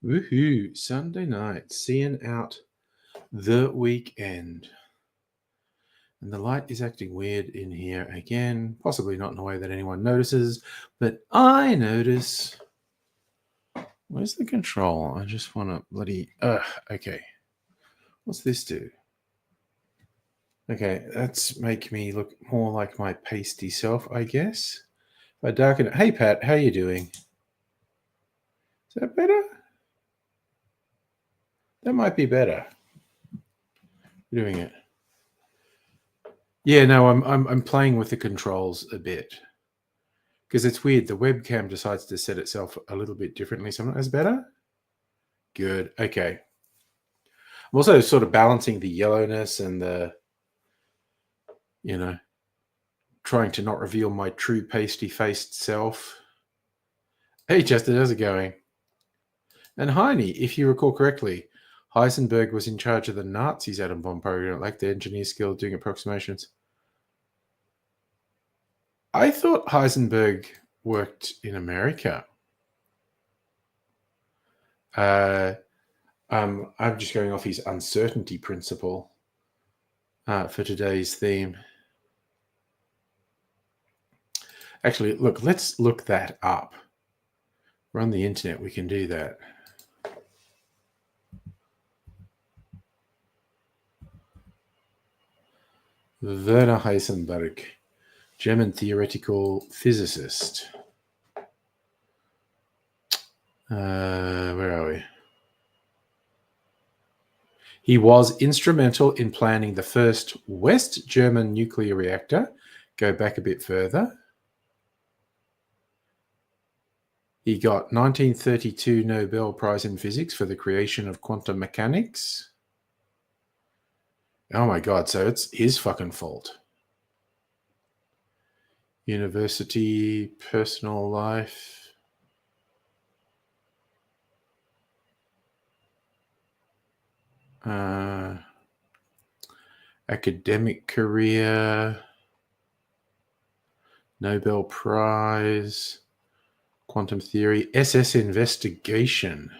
Woohoo! Sunday night, seeing out the weekend. And the light is acting weird in here again, possibly not in a way that anyone notices, but I notice. Where's the control? I just want to bloody... okay. What's this do? Okay, that's make me look more like my pasty self, I guess. If I darken it... Hey, Pat, how you doing? Is that better? That might be better. Doing it. Yeah, no, I'm playing with the controls a bit because it's weird. The webcam decides to set itself a little bit differently. Sometimes better. Good. Okay. I'm also sort of balancing the yellowness and the, trying to not reveal my true pasty-faced self. Hey, Justin, how's it going? And Heine, if you recall correctly, Heisenberg was in charge of the Nazis' atom bomb program, like the engineer skill doing approximations. I thought Heisenberg worked in America. I'm just going off his uncertainty principle for today's theme. Actually, look, let's look that up. We're on the internet. We can do that. Werner Heisenberg, German theoretical physicist. Where are we? He was instrumental in planning the first West German nuclear reactor. Go back a bit further. He got 1932 Nobel Prize in Physics for the creation of quantum mechanics. Oh my God, so it's his fucking fault. University, personal life. Academic career. Nobel Prize. Quantum theory. SS investigation.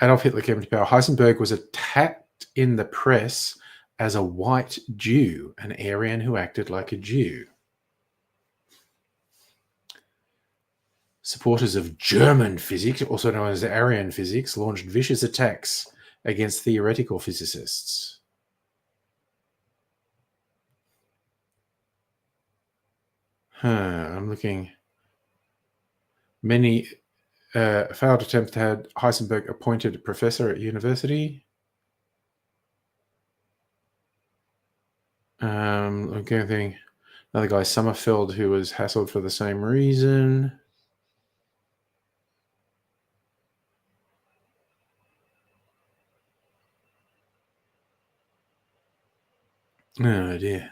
Adolf Hitler came to power. Heisenberg was attacked in the press as a white Jew, an Aryan who acted like a Jew. Supporters of German physics, also known as Aryan physics, launched vicious attacks against theoretical physicists. I'm looking. Many failed attempts had Heisenberg appointed professor at university. Okay, another guy, Sommerfeld, who was hassled for the same reason. Oh dear.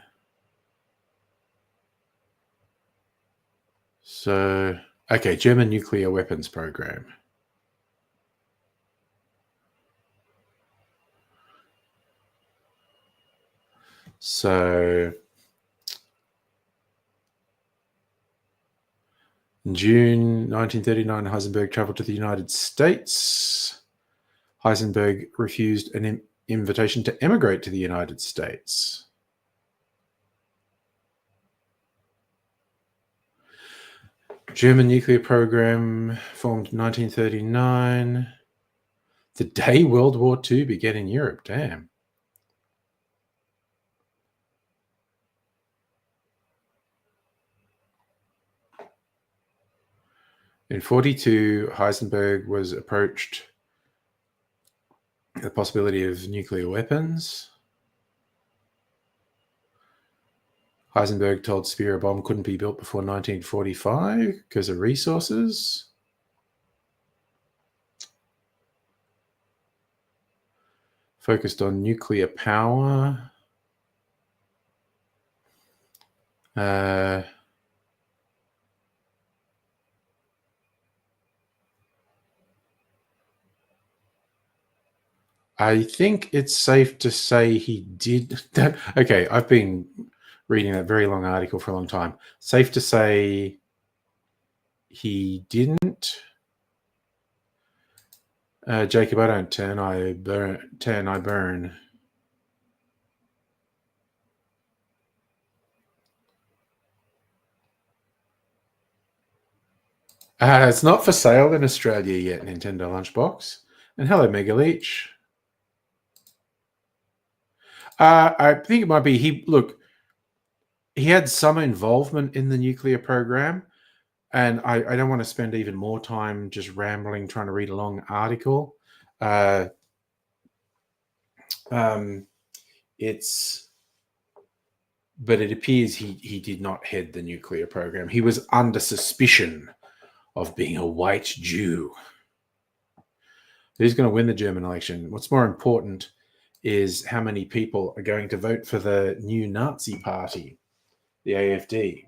So, okay, German nuclear weapons program. So, in June 1939, Heisenberg traveled to the United States. Heisenberg refused an invitation to emigrate to the United States. German nuclear program formed in 1939. The day World War II began in Europe. Damn. In 1942, Heisenberg was approached the possibility of nuclear weapons. Heisenberg told Speer a bomb couldn't be built before 1945 because of resources. focused on nuclear power. I think it's safe to say he did that. Okay, I've been reading that very long article for a long time. Safe to say he didn't. Jacob, I don't turn, I burn. It's not for sale in Australia yet, Nintendo Lunchbox. And hello, Mega Leech. I think it might be he had some involvement in the nuclear program, and I don't want to spend even more time just rambling trying to read a long article. But it appears he did not head the nuclear program. He was under suspicion of being a white Jew. Who's going to win the German election? What's more important is how many people are going to vote for the new Nazi party, the AfD.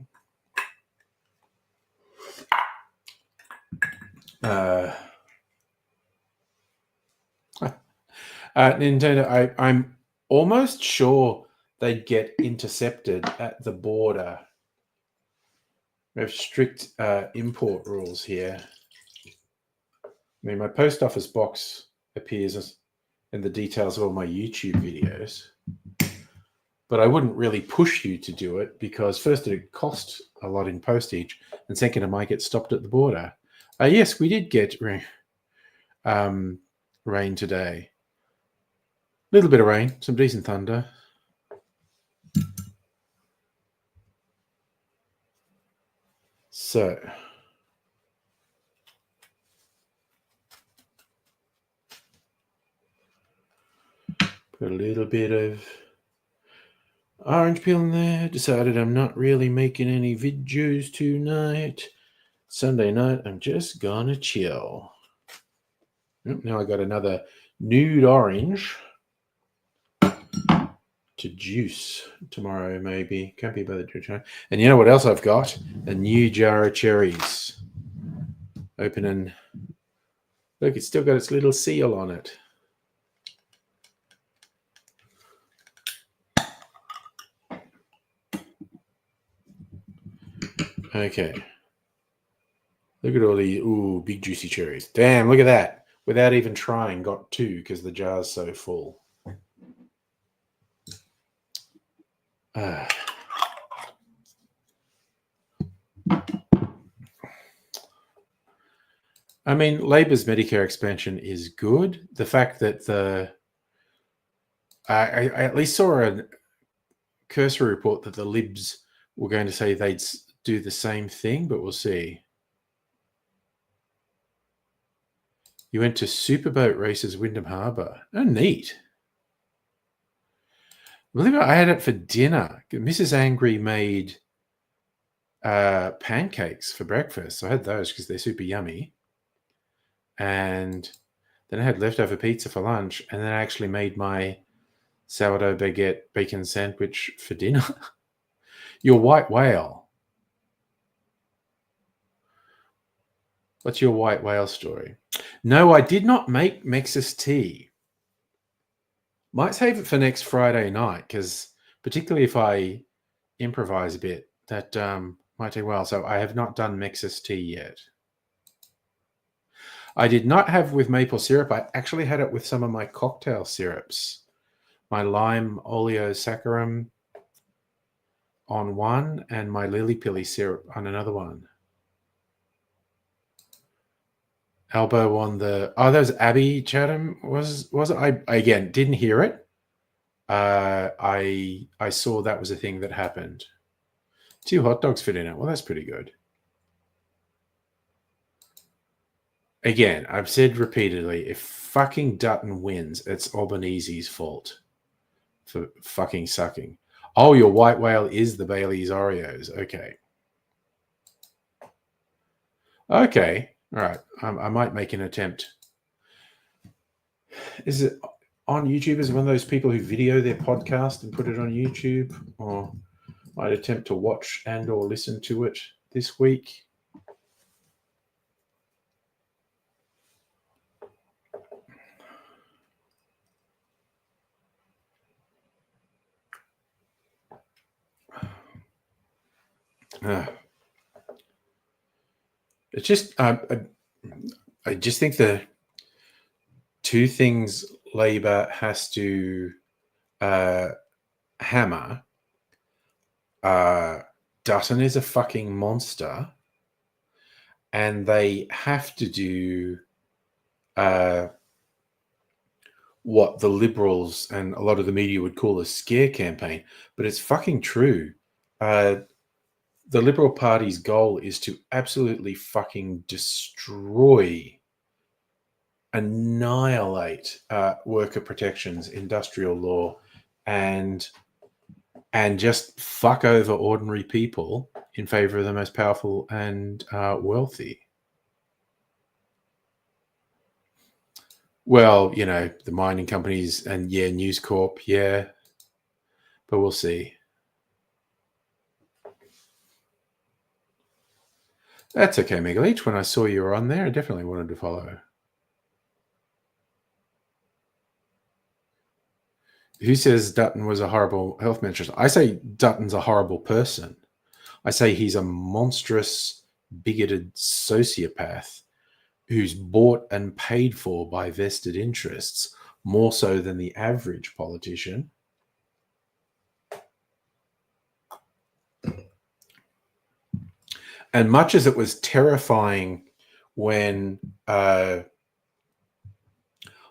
Nintendo, I'm almost sure they'd get intercepted at the border. We have strict import rules here. I mean, my post office box appears in the details of all my YouTube videos, but I wouldn't really push you to do it because first, it costs a lot in postage, and second, it might get stopped at the border. Yes, we did get rain today. A little bit of rain, some decent thunder. So, put a little bit of orange peel in there. Decided I'm not really making any videos tonight. Sunday night, I'm just gonna chill. Now I got another nude orange to juice tomorrow, maybe. Can't be bothered to try. And you know what else I've got? A new jar of cherries. Opening. Look, it's still got its little seal on it. Okay. Look at all these, big juicy cherries. Damn, look at that. Without even trying, got 2 because the jar's so full. I mean, Labor's Medicare expansion is good. The fact that I at least saw a cursory report that the Libs were going to say they'd do the same thing, but we'll see. You went to Superboat races, Wyndham Harbour. Oh, neat. Believe it, I had it for dinner. Mrs. Angry made pancakes for breakfast. So I had those because they're super yummy. And then I had leftover pizza for lunch. And then I actually made my sourdough baguette bacon sandwich for dinner. Your white whale. What's your white whale story? No, I did not make Mexis tea. Might save it for next Friday night because particularly if I improvise a bit, that might take a while. So I have not done Mexis tea yet. I did not have with maple syrup. I actually had it with some of my cocktail syrups. My lime oleosaccharum on one and my lily pilly syrup on another one. Elbow on the that was Abby Chatham. Was it? I again didn't hear it. I saw that was a thing that happened. 2 hot dogs for dinner. Well, that's pretty good. Again, I've said repeatedly, if fucking Dutton wins, it's Albanese's fault for fucking sucking. Oh, your white whale is the Bailey's Oreos. Okay. Okay. All right. I might make an attempt. Is it on YouTube as one of those people who video their podcast and put it on YouTube, or might attempt to watch and or listen to it this week. It's just I just think the two things Labor has to hammer. Dutton is a fucking monster, and they have to do what the Liberals and a lot of the media would call a scare campaign, but it's fucking true. The Liberal Party's goal is to absolutely fucking destroy, annihilate worker protections, industrial law, and just fuck over ordinary people in favor of the most powerful and wealthy. Well, you know, the mining companies and News Corp, but we'll see. That's okay, Megaleech. When I saw you were on there, I definitely wanted to follow. Who says Dutton was a horrible health minister? I say Dutton's a horrible person. I say he's a monstrous, bigoted sociopath who's bought and paid for by vested interests, more so than the average politician. And much as it was terrifying when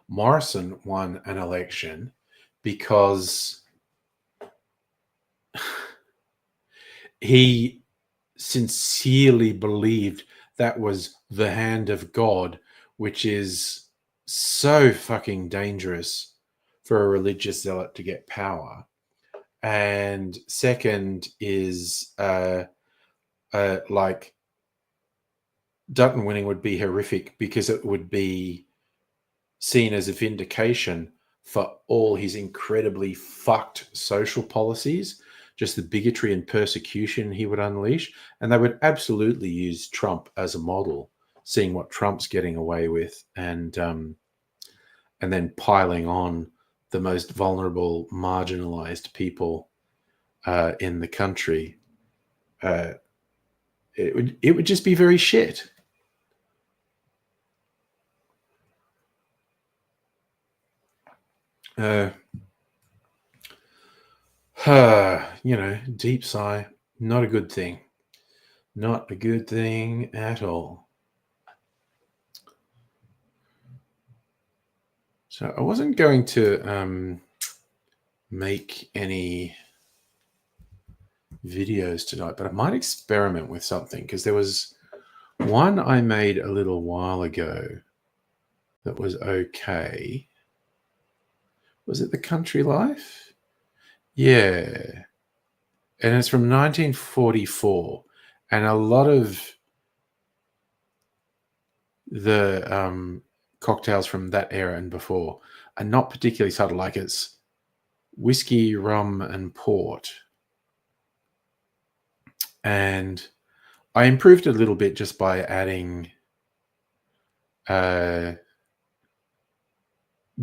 Morrison won an election, because he sincerely believed that was the hand of God, which is so fucking dangerous for a religious zealot to get power. And second is like Dutton winning would be horrific because it would be seen as a vindication for all his incredibly fucked social policies, just the bigotry and persecution he would unleash. And they would absolutely use Trump as a model, seeing what Trump's getting away with, and then piling on the most vulnerable, marginalized people in the country. It would just be very shit. You know, deep sigh. Not a good thing. Not a good thing at all. So I wasn't going to make any videos tonight, but I might experiment with something, because there was one I made a little while ago that was okay. Was it The Country Life? Yeah. And it's from 1944. And a lot of the cocktails from that era and before are not particularly subtle. Like, it's whiskey, rum, and port. And I improved a little bit just by adding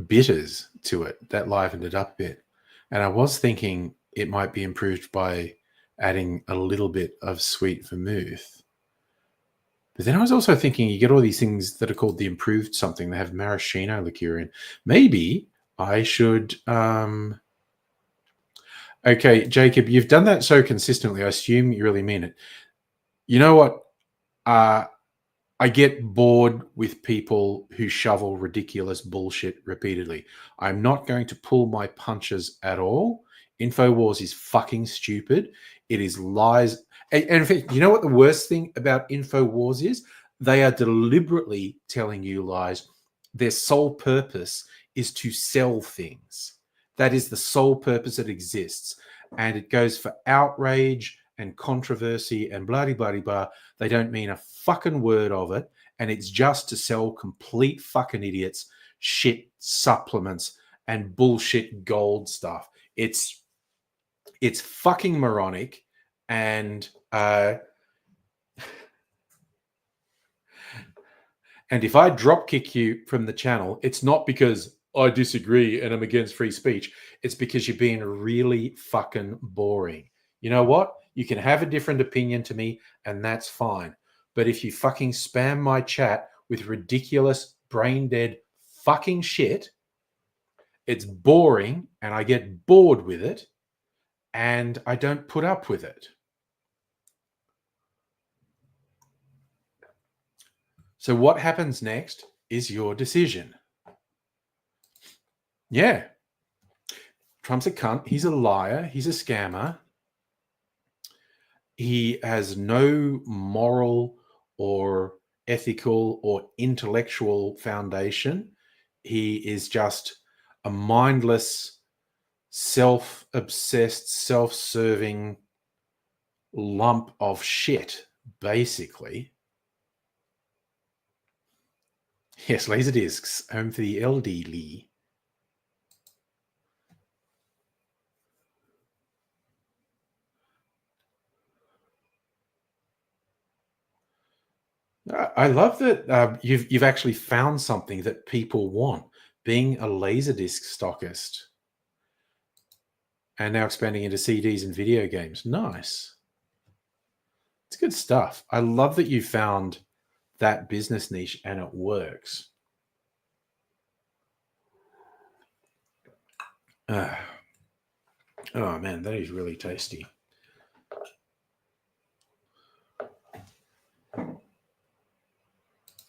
bitters to it. That livened it up a bit. And I was thinking it might be improved by adding a little bit of sweet vermouth. But then I was also thinking, you get all these things that are called the improved something. They have maraschino liqueur in. Maybe I should... Okay, Jacob, you've done that so consistently. I assume you really mean it. You know what? I get bored with people who shovel ridiculous bullshit repeatedly. I'm not going to pull my punches at all. InfoWars is fucking stupid. It is lies. And in fact, you know what the worst thing about InfoWars is? They are deliberately telling you lies. Their sole purpose is to sell things. That is the sole purpose that exists. And it goes for outrage and controversy and blah-de-blah-de-blah. They don't mean a fucking word of it. And it's just to sell complete fucking idiots shit supplements and bullshit gold stuff. It's fucking moronic, and if I drop kick you from the channel, it's not because I disagree and I'm against free speech. It's because you're being really fucking boring. You know what? You can have a different opinion to me, and that's fine. But if you fucking spam my chat with ridiculous, brain-dead fucking shit, it's boring, and I get bored with it, and I don't put up with it. So what happens next is your decision. Yeah. Trump's a cunt. He's a liar. He's a scammer. He has no moral or ethical or intellectual foundation. He is just a mindless, self-obsessed, self-serving lump of shit, basically. Yes, Laserdiscs, home for the elderly. I love that you've actually found something that people want, being a Laserdisc stockist, and now expanding into CDs and video games. Nice. It's good stuff. I love that you found that business niche and it works. Oh man, that is really tasty.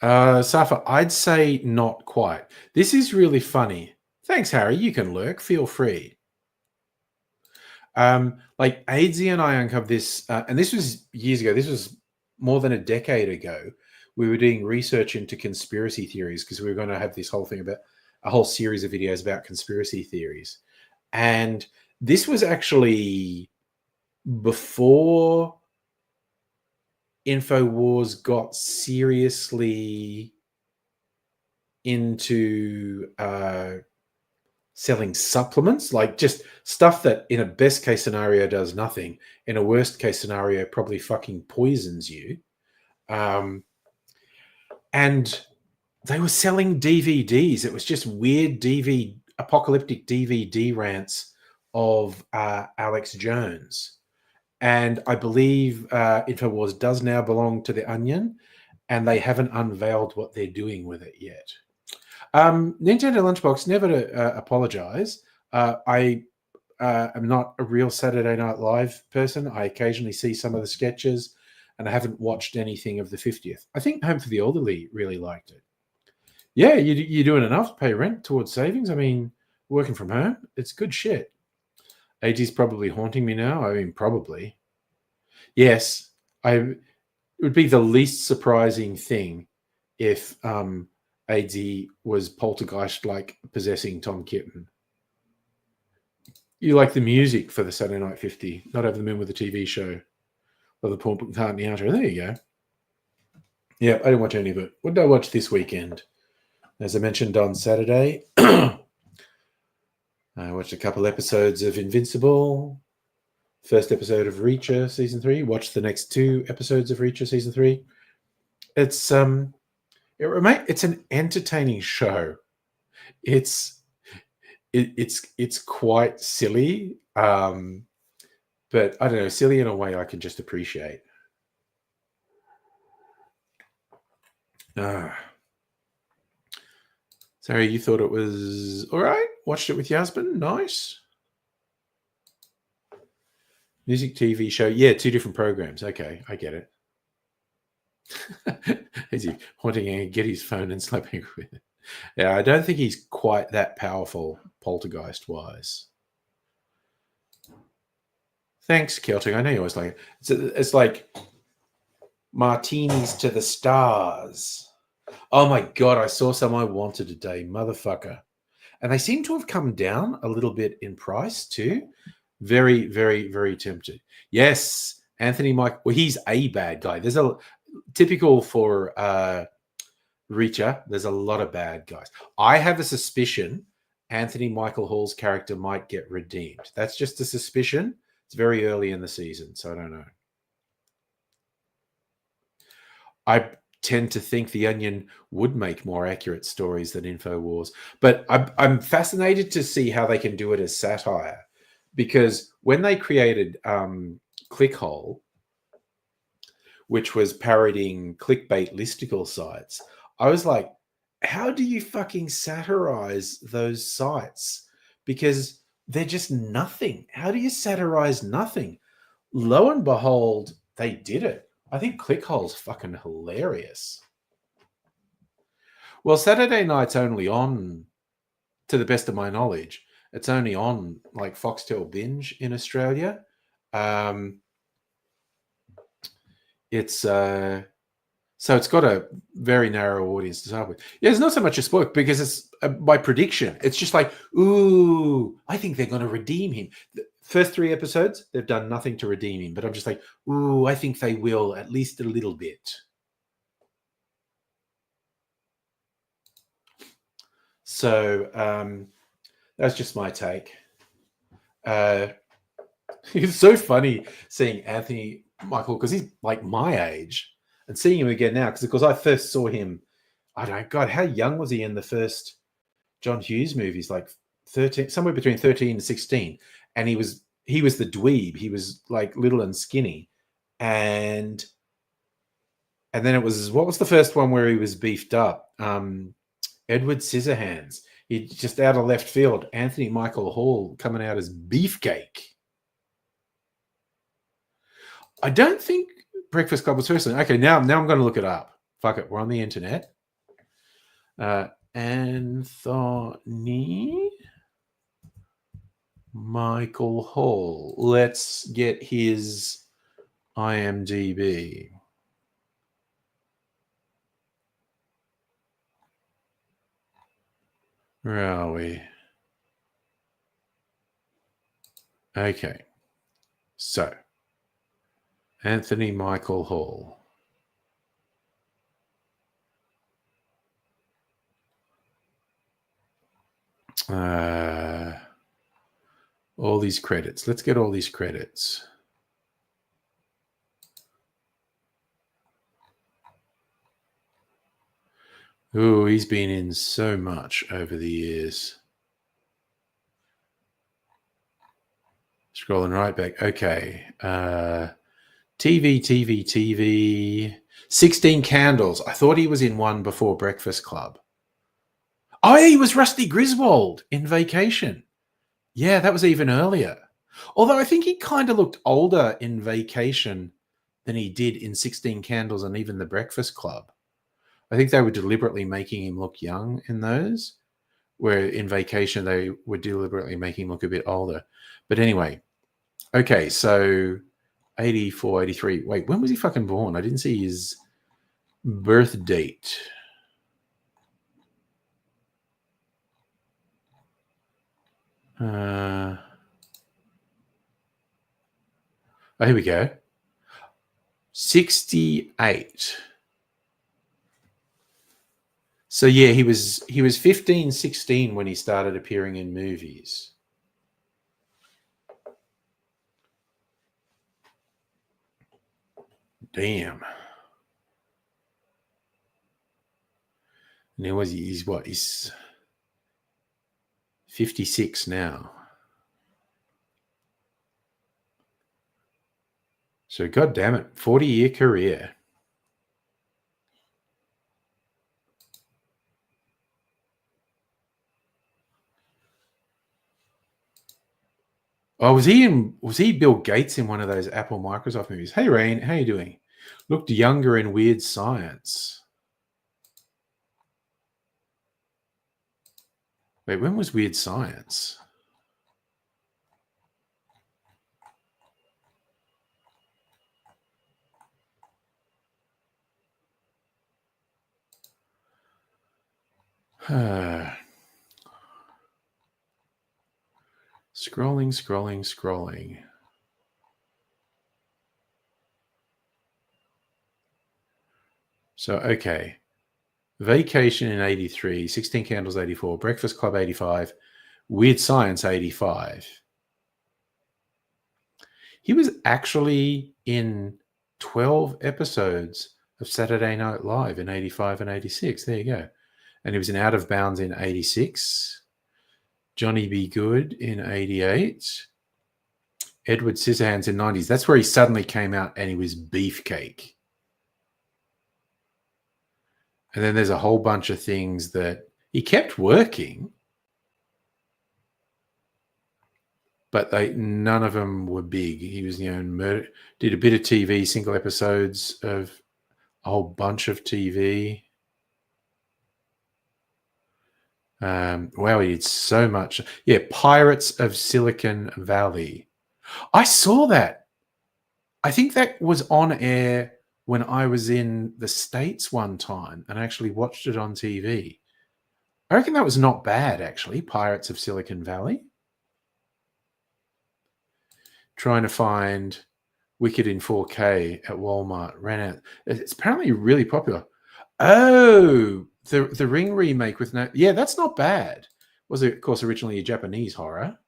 Safa, I'd say not quite. This is really funny. Thanks, Harry. You can lurk. Feel free. Like Aidsy and I uncovered this, and this was years ago. This was more than a decade ago. We were doing research into conspiracy theories because we were going to have this whole thing about a whole series of videos about conspiracy theories. And this was actually before InfoWars got seriously into selling supplements, like just stuff that in a best case scenario does nothing, in a worst case scenario probably fucking poisons you. And they were selling DVDs. It was just weird apocalyptic DVD rants of Alex Jones. And I believe InfoWars does now belong to The Onion, and they haven't unveiled what they're doing with it yet. Nintendo Lunchbox, never to apologize. I am not a real Saturday Night Live person. I occasionally see some of the sketches, and I haven't watched anything of the 50th. I think Home for the Elderly really liked it. Yeah, you're doing enough to pay rent towards savings. I mean, working from home, it's good shit. AG's probably haunting me now. I mean, probably. Yes, it would be the least surprising thing if AG was poltergeist-like possessing Tom Kitten. You like the music for the Saturday Night 50, not Over the Moon with the TV show or the Paul McCartney outro. There you go. Yeah, I didn't watch any of it. What did I watch this weekend? As I mentioned on Saturday, I watched a couple episodes of Invincible, first episode of Reacher Season 3, watched the next 2 episodes of Reacher Season 3. It's an entertaining show. It's quite silly, but I don't know, silly in a way I can just appreciate. Sorry, you thought it was all right? Watched it with your husband? Nice. Music TV show. Yeah, 2 different programs. Okay, I get it. Is he wanting to get his phone and slapping with it? Yeah, I don't think he's quite that powerful poltergeist-wise. Thanks, Celtic. I know you always like it. It's like martinis to the stars. Oh my God, I saw some I wanted today, motherfucker. And they seem to have come down a little bit in price too. Very, very, very tempted. Yes, Anthony Mike. Well, he's a bad guy. There's a typical for Reacher. There's a lot of bad guys. I have a suspicion Anthony Michael Hall's character might get redeemed. That's just a suspicion. It's very early in the season, so I don't know. I tend to think The Onion would make more accurate stories than InfoWars, but I'm fascinated to see how they can do it as satire, because when they created Clickhole, which was parodying clickbait listicle sites, I was like, how do you fucking satirize those sites? Because they're just nothing. How do you satirize nothing? Lo and behold, they did it. I think Clickhole's fucking hilarious. Well, Saturday night's only on, to the best of my knowledge, it's only on like Foxtel Binge in Australia. It's so it's got a very narrow audience to start with. Yeah, it's not so much a spoiler because it's my prediction. It's just like, ooh, I think they're going to redeem him. The first 3 episodes, they've done nothing to redeem him, but I'm just like, ooh, I think they will at least a little bit. So that's just my take. It's so funny seeing Anthony Michael, because he's like my age, and seeing him again now, because I first saw him, I don't know, God, how young was he in the first John Hughes movies? Like 13, somewhere between 13 and 16. And he was the dweeb. He was like little and skinny. And then it was, what was the first one where he was beefed up? Edward Scissorhands. He just out of left field, Anthony Michael Hall coming out as Beefcake. I don't think Breakfast Club was first. Okay, now I'm going to look it up. Fuck it, we're on the internet. Anthony Michael Hall. Let's get his IMDb. Where are we? Okay. So, Anthony Michael Hall. All these credits. Let's get all these credits. Ooh, he's been in so much over the years. Scrolling right back. Okay. TV. 16 Candles. I thought he was in one before Breakfast Club. Oh, he was Rusty Griswold in Vacation. Yeah, that was even earlier. Although I think he kind of looked older in Vacation than he did in 16 Candles and even The Breakfast Club. I think they were deliberately making him look young in those, where in Vacation they were deliberately making him look a bit older. But anyway, okay, so 84, 83. Wait, when was he fucking born? I didn't see his birth date. Oh, here we go. 68. So yeah, he was 15, 16 when he started appearing in movies. Damn. And he's what? He's 56 now. So God damn it, 40-year career. Oh, was he Bill Gates in one of those Apple Microsoft movies? Hey Rain, how you doing? Looked younger in Weird Science. Wait, when was Weird Science? Scrolling. So, okay. Vacation in 83, 16 Candles 84, Breakfast Club 85, Weird Science 85. He was actually in 12 episodes of Saturday Night Live in 85 and 86. There you go. And he was in Out of Bounds in 86. Johnny Be Good in 88. Edward Scissorhands in 90s. That's where he suddenly came out and he was Beefcake. And then there's a whole bunch of things that he kept working, but none of them were big. He was, did a bit of TV, single episodes of a whole bunch of TV. Wow, he did so much. Yeah, Pirates of Silicon Valley. I saw that. I think that was on air when I was in the States one time and I actually watched it on TV. I reckon that was not bad, actually, Pirates of Silicon Valley. Trying to find Wicked in 4K at Walmart. Ran out. It's apparently really popular. Oh, the Ring remake with no... Yeah, that's not bad. Was, of course, originally a Japanese horror.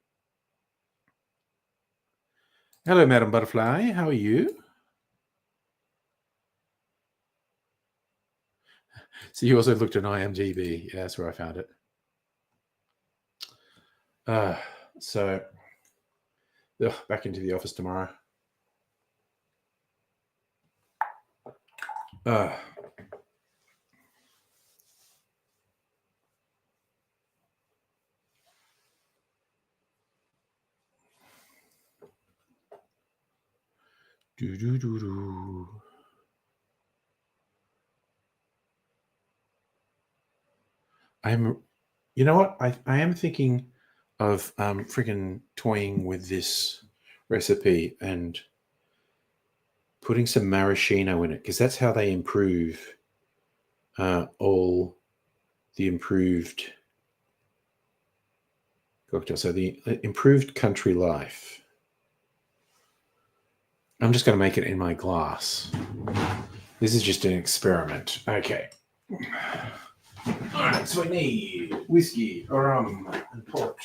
Hello, Madam Butterfly. How are you? So you also looked at IMDb. Yeah, that's where I found it. So back into the office tomorrow. You know what? I am thinking of freaking toying with this recipe and putting some maraschino in it, because that's how they improve all the improved cocktail. So the improved country life. I'm just going to make it in my glass. This is just an experiment. Okay. All right, so we need whiskey, rum, and port.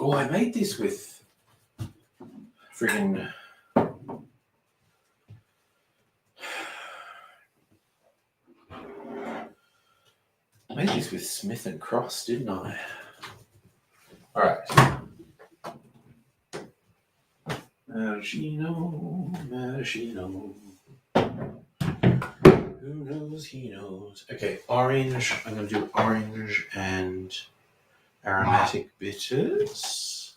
Oh, I made this with friggin' Smith and Cross, didn't I? All right. Maraschino. Who knows? He knows. Okay, orange. I'm going to do orange and aromatic bitters.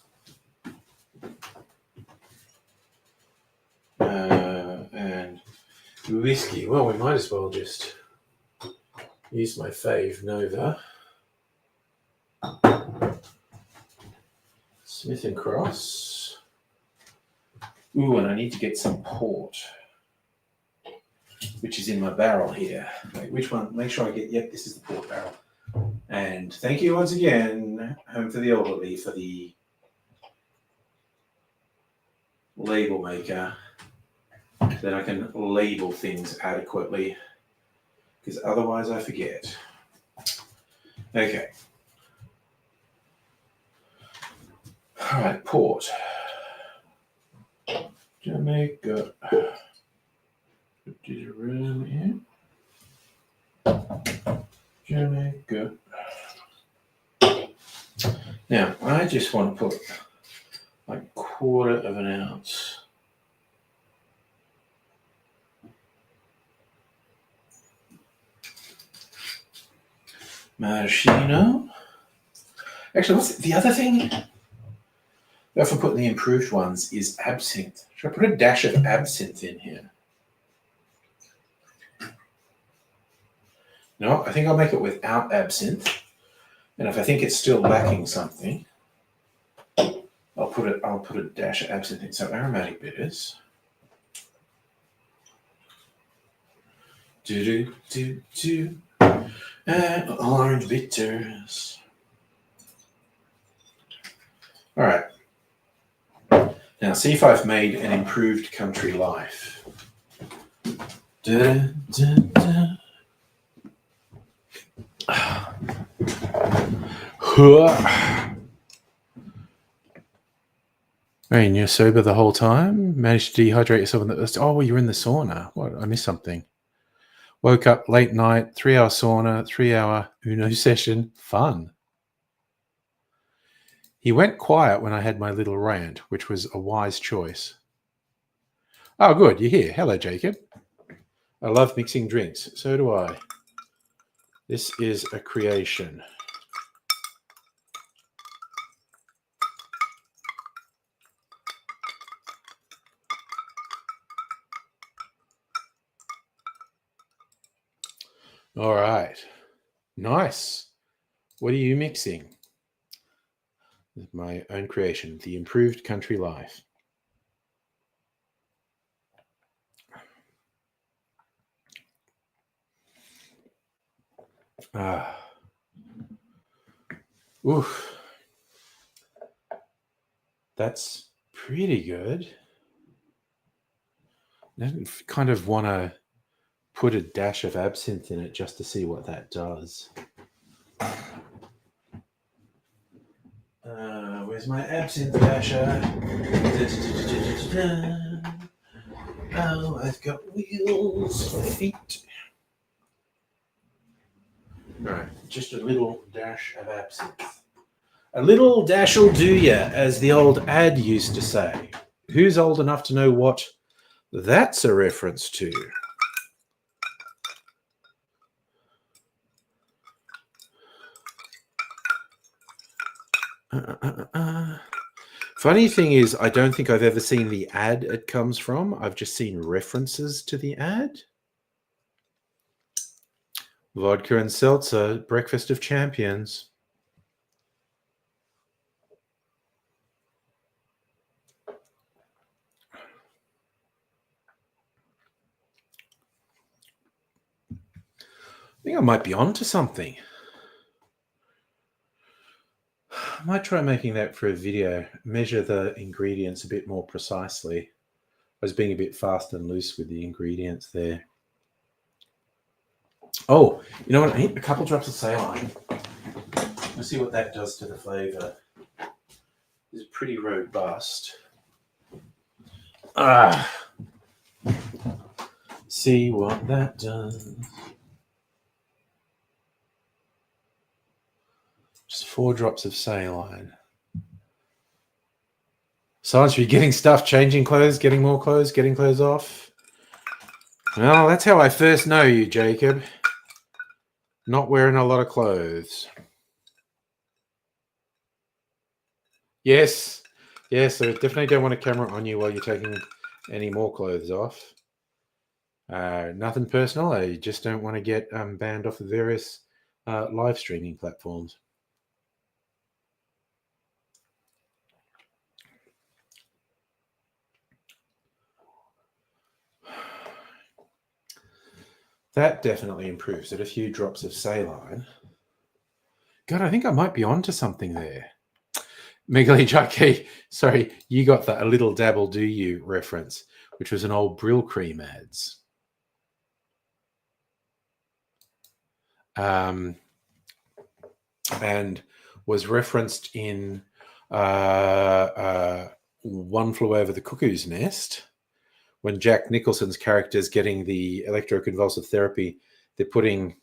And whiskey. Well, we might as well just use my fave, Nova. Smith and Cross. Ooh, and I need to get some port, which is in my barrel here. Wait, which one? Make sure I get, yep, this is the port barrel. And thank you once again, Home for the Elderly, for the label maker, so that I can label things adequately, because otherwise I forget. Okay. All right, port. Jamaica. Put this rum in. Jamaica. Now, I just want to put like 1/4 of an ounce. Maraschino. Actually, what's the other thing? I often put in the improved ones is absinthe. Should I put a dash of absinthe in here? No, I think I'll make it without absinthe. And if I think it's still lacking something, I'll put a dash of absinthe in. So aromatic bitters. And orange bitters. All right. Now, see if I've made an improved country life. Da, da, da. Hey, and you're sober the whole time? Managed to dehydrate yourself in the... Oh, you're in the sauna. What? I missed something. Woke up late night, 3-hour sauna, 3-hour Uno session. Fun. He went quiet when I had my little rant, which was a wise choice. Oh, good. You're here. Hello, Jacob. I love mixing drinks. So do I. This is a creation. All right. Nice. What are you mixing? My own creation, the improved country life. Oof. That's pretty good. I kind of want to put a dash of absinthe in it just to see what that does. Where's my absinthe dasher? Oh, I've got wheels for feet. All right, just a little dash of absinthe. A little dash'll do ya, as the old ad used to say. Who's old enough to know what that's a reference to? Funny thing is, I don't think I've ever seen the ad it comes from. I've just seen references to the ad. Vodka and seltzer, breakfast of champions. I think I might be onto something. I might try making that for a video, measure the ingredients a bit more precisely. I was being a bit fast and loose with the ingredients there. Oh, you know what? A couple drops of saline. Let's see what that does to the flavor. It's pretty robust. See what that does. Just 4 drops of saline. Science, you're getting stuff, changing clothes, getting more clothes, getting clothes off. Well, that's how I first know you, Jacob. Not wearing a lot of clothes. Yes. Yes, I definitely don't want a camera on you while you're taking any more clothes off. Nothing personal. I just don't want to get banned off of various live streaming platforms. That definitely improves it. A few drops of saline. God, I think I might be onto something there. Megali Jackie, sorry, you got that A Little Dabble Do You reference, which was an old Brill Cream ads. And was referenced in One Flew Over the Cuckoo's Nest, when Jack Nicholson's character is getting the electroconvulsive therapy. They're putting,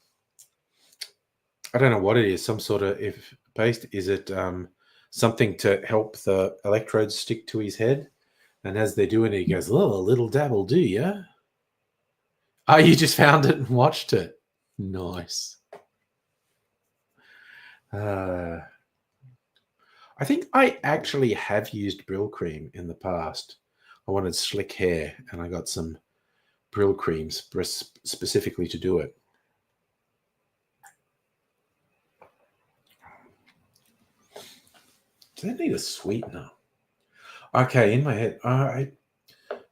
I don't know what it is, some sort of, if based, is it something to help the electrodes stick to his head? And as they're doing it, he goes, "Oh, a little dabble, do you?" Oh, you just found it and watched it. Nice. I think I actually have used Brill Cream in the past. I wanted slick hair, and I got some Brill Creams specifically to do it. Does that need a sweetener? Okay, in my head,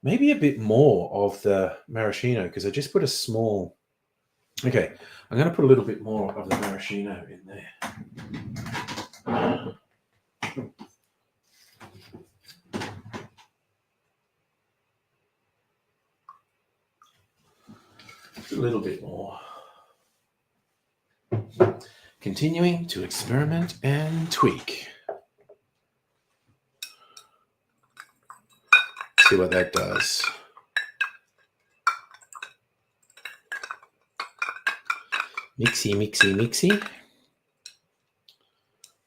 maybe a bit more of the maraschino, because I just put a small... Okay, I'm going to put a little bit more of the maraschino in there. Just a little bit more. Continuing to experiment and tweak. See what that does. Mixy, mixy, mixy.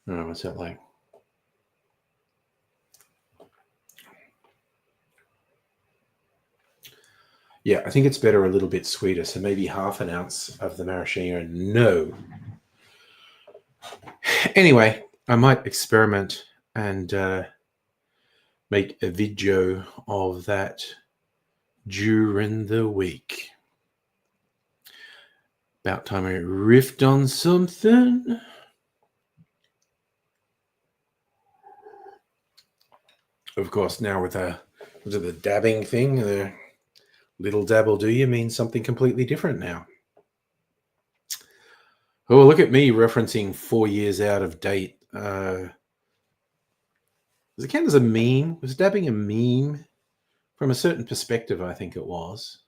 Oh, what's that like? Yeah, I think it's better a little bit sweeter. So maybe half an ounce of the maraschino. No. Anyway, I might experiment and make a video of that during the week. About time I riffed on something. Of course, now with the dabbing thing, the little dab will do you means something completely different now. Oh, look at me referencing 4 years out of date. Does it count as a meme? Was dabbing a meme? From a certain perspective, I think it was.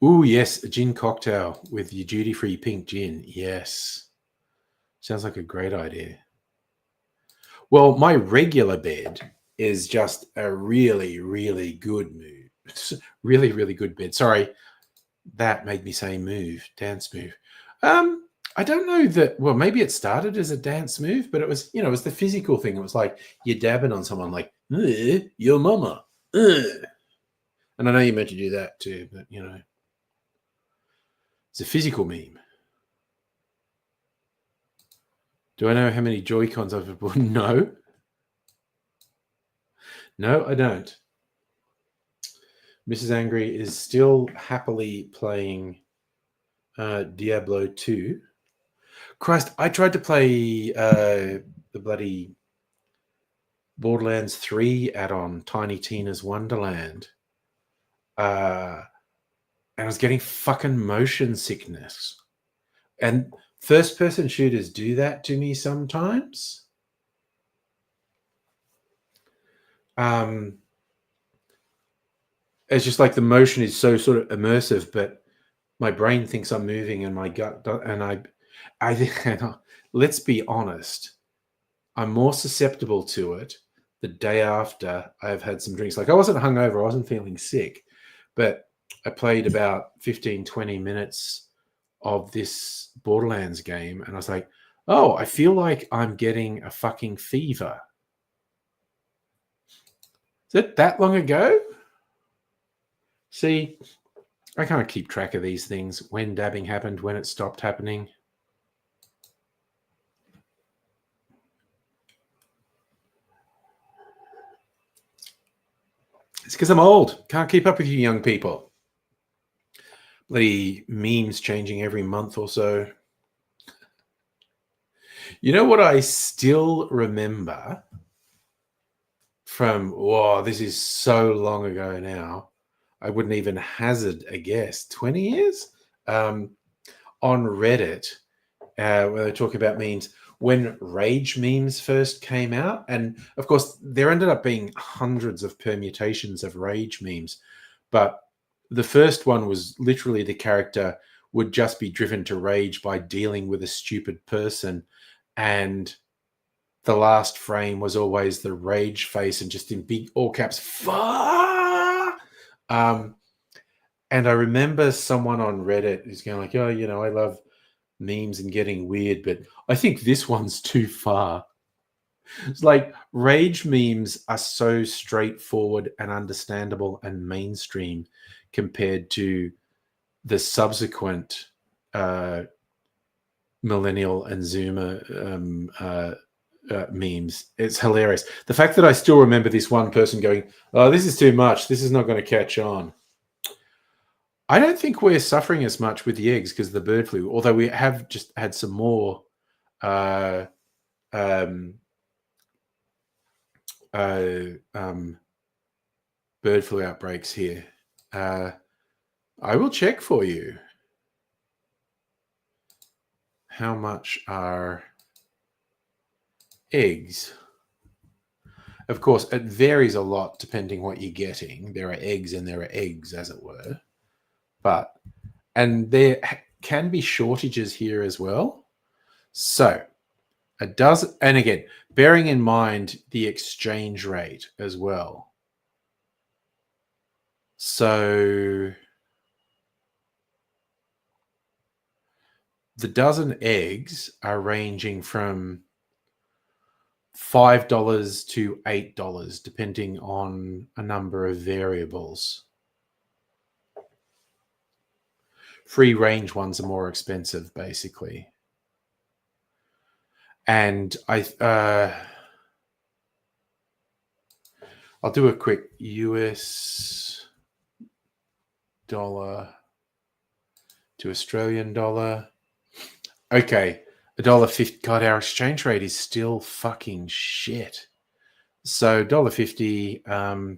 Ooh, yes, a gin cocktail with your duty-free pink gin. Yes. Sounds like a great idea. Well, my regular bed is just a really, really good mood. Really, really good bed. Sorry, that made me say move, dance move. I don't know that. Well, maybe it started as a dance move, but it was, it was the physical thing. It was like you're dabbing on someone, like your mama, and I know you meant to do that too, but it's a physical meme. Do I know how many Joy-Cons I've bought? No. No, I don't. Mrs. Angry is still happily playing Diablo 2. Christ, I tried to play the bloody Borderlands 3 add-on, Tiny Tina's Wonderland. And I was getting fucking motion sickness. And first-person shooters do that to me sometimes. It's just like the motion is so sort of immersive, but my brain thinks I'm moving and my gut, and I think, let's be honest, I'm more susceptible to it the day after I've had some drinks. Like I wasn't hungover, I wasn't feeling sick, but I played about 15, 20 minutes of this Borderlands game and I was like, oh, I feel like I'm getting a fucking fever. Is it that long ago? See, I can't keep track of these things, when dabbing happened, when it stopped happening. It's because I'm old. Can't keep up with you young people. Bloody memes changing every month or so. You know what I still remember from, this is so long ago now, I wouldn't even hazard a guess, 20 years? On Reddit, where they talk about memes, when rage memes first came out, and of course there ended up being hundreds of permutations of rage memes, but the first one was literally the character would just be driven to rage by dealing with a stupid person, and the last frame was always the rage face and just in big all caps, fuck. And I remember someone on Reddit who's going like, oh, I love memes and getting weird, but I think this one's too far. It's like rage memes are so straightforward and understandable and mainstream compared to the subsequent millennial and Zoomer memes. It's hilarious. The fact that I still remember this one person going, oh, this is too much. This is not going to catch on. I don't think we're suffering as much with the eggs because of the bird flu, although we have just had some more bird flu outbreaks here. I will check for you. How much are eggs? Of course, it varies a lot depending what you're getting. There are eggs and there are eggs, as it were. And there can be shortages here as well. So it does, and again, bearing in mind the exchange rate as well. So the dozen eggs are ranging from $5 to $8, depending on a number of variables. Free range ones are more expensive, basically. And I'll do a quick US dollar to Australian dollar. Okay, $1.50. God, our exchange rate is still fucking shit. So $1.50.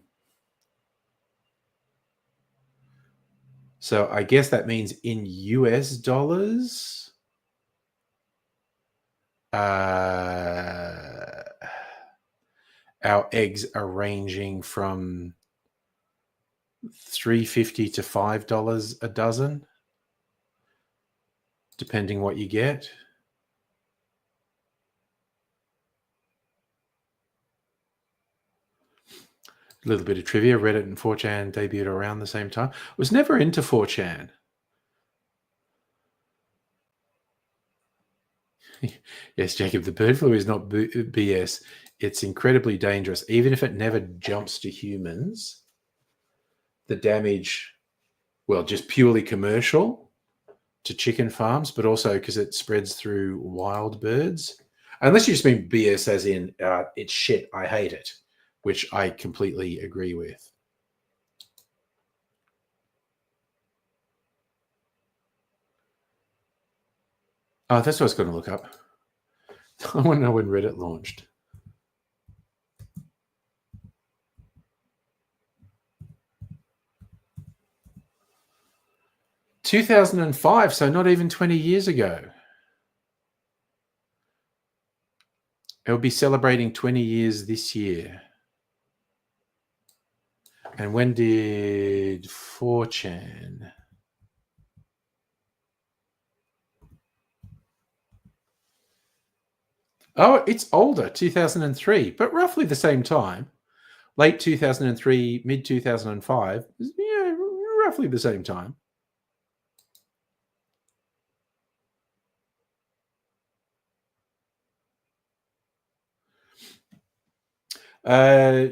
So I guess that means in US dollars, our eggs are ranging from $3.50 to $5 a dozen, depending what you get. A little bit of trivia. Reddit and 4chan debuted around the same time. I was never into 4chan. Yes, Jacob, the bird flu is not BS. It's incredibly dangerous. Even if it never jumps to humans, the damage, well, just purely commercial to chicken farms, but also because it spreads through wild birds. Unless you just mean BS as in, it's shit, I hate it, which I completely agree with. Oh, that's what I was going to look up. I want to know when Reddit launched. $2005, so not even 20 years ago. It'll be celebrating 20 years this year. And when did 4chan? Oh, it's older, 2003, but roughly the same time. Late 2003, mid 2005, yeah, roughly the same time.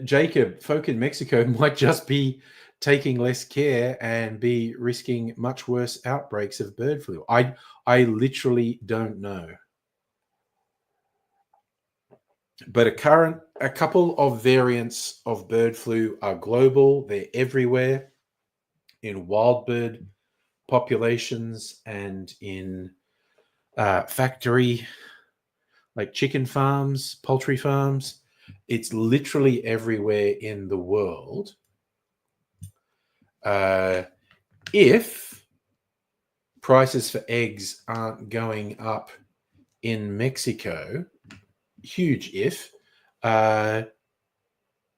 Jacob, folk in Mexico might just be taking less care and be risking much worse outbreaks of bird flu. I literally don't know. But a couple of variants of bird flu are global. They're everywhere in wild bird populations and in factory, like chicken farms, poultry farms. It's literally everywhere in the world. If prices for eggs aren't going up in Mexico, huge if, that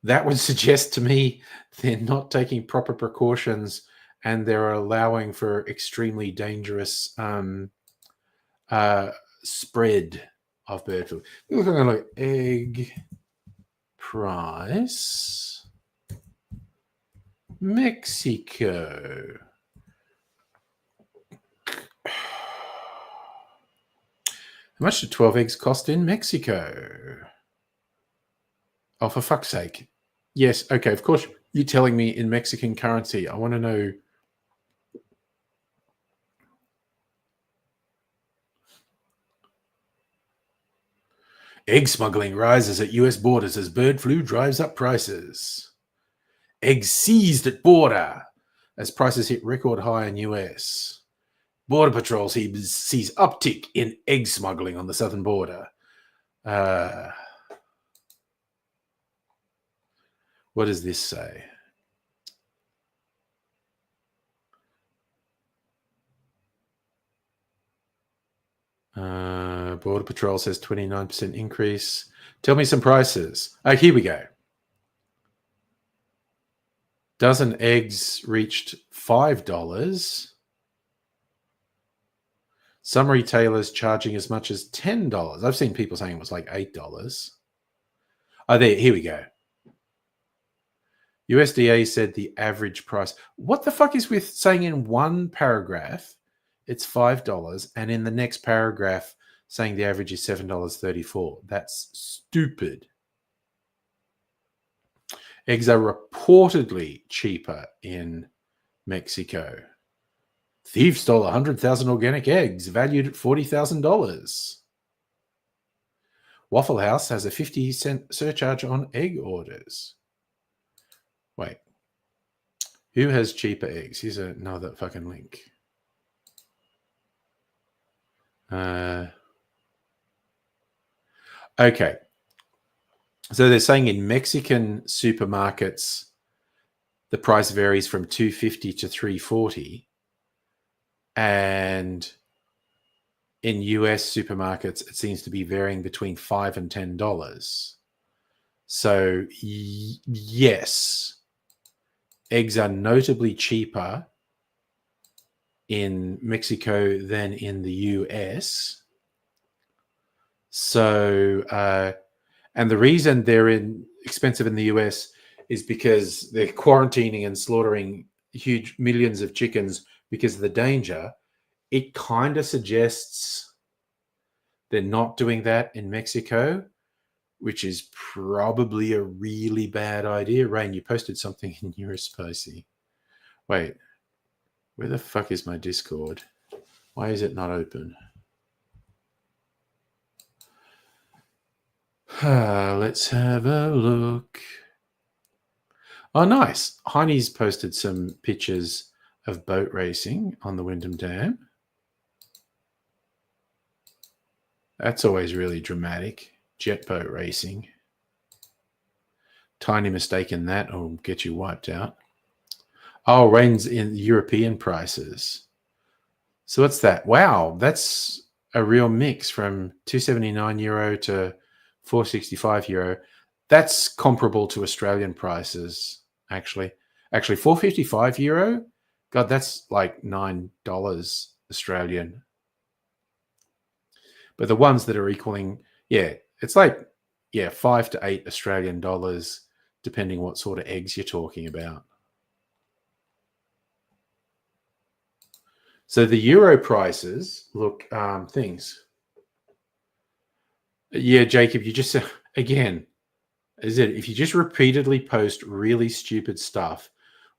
would suggest to me they're not taking proper precautions and they're allowing for extremely dangerous spread of bird flu. We're looking at egg price, Mexico. How much do 12 eggs cost in Mexico? Oh, for fuck's sake. Yes, okay, of course you're telling me in Mexican currency. I want to know. Egg smuggling rises at US borders as bird flu drives up prices. Eggs seized at border as prices hit record high in US. Border Patrol sees uptick in egg smuggling on the southern border. What does this say? Border Patrol says 29% increase. Tell me some prices. Oh, here we go. Dozen eggs reached $5. Some retailers charging as much as $10. I've seen people saying it was like $8. Oh, here we go. USDA said the average price. What the fuck is with saying in one paragraph it's $5 and in the next paragraph saying the average is $7.34? That's stupid. Eggs are reportedly cheaper in Mexico. Thief stole 100,000 organic eggs valued at $40,000. Waffle House has a 50-cent surcharge on egg orders. Wait. Who has cheaper eggs? Here's another fucking link. Okay. So they're saying in Mexican supermarkets, the price varies from $2.50 to $3.40. And in US supermarkets, it seems to be varying between $5 and $10. So, yes, eggs are notably cheaper in Mexico than in the US. So, and the reason they're expensive in the US is because they're quarantining and slaughtering huge millions of chickens because of the danger. It kind of suggests they're not doing that in Mexico, which is probably a really bad idea. Rain, you posted something in Neurospicy. Wait, where the fuck is my Discord? Why is it not open? Let's have a look. Oh, nice. Heine's posted some pictures of boat racing on the Wyndham Dam. That's always really dramatic. Jet boat racing. Tiny mistake in that will get you wiped out. Oh, Rain's in European prices. So what's that? Wow, that's a real mix from €279 to €465. That's comparable to Australian prices, actually. Actually, €455. God, that's like $9 Australian. But the ones that are equaling, it's like, 5 to 8 Australian dollars, depending what sort of eggs you're talking about. So the euro prices look things. Yeah, Jacob, you just again, if you just repeatedly post really stupid stuff,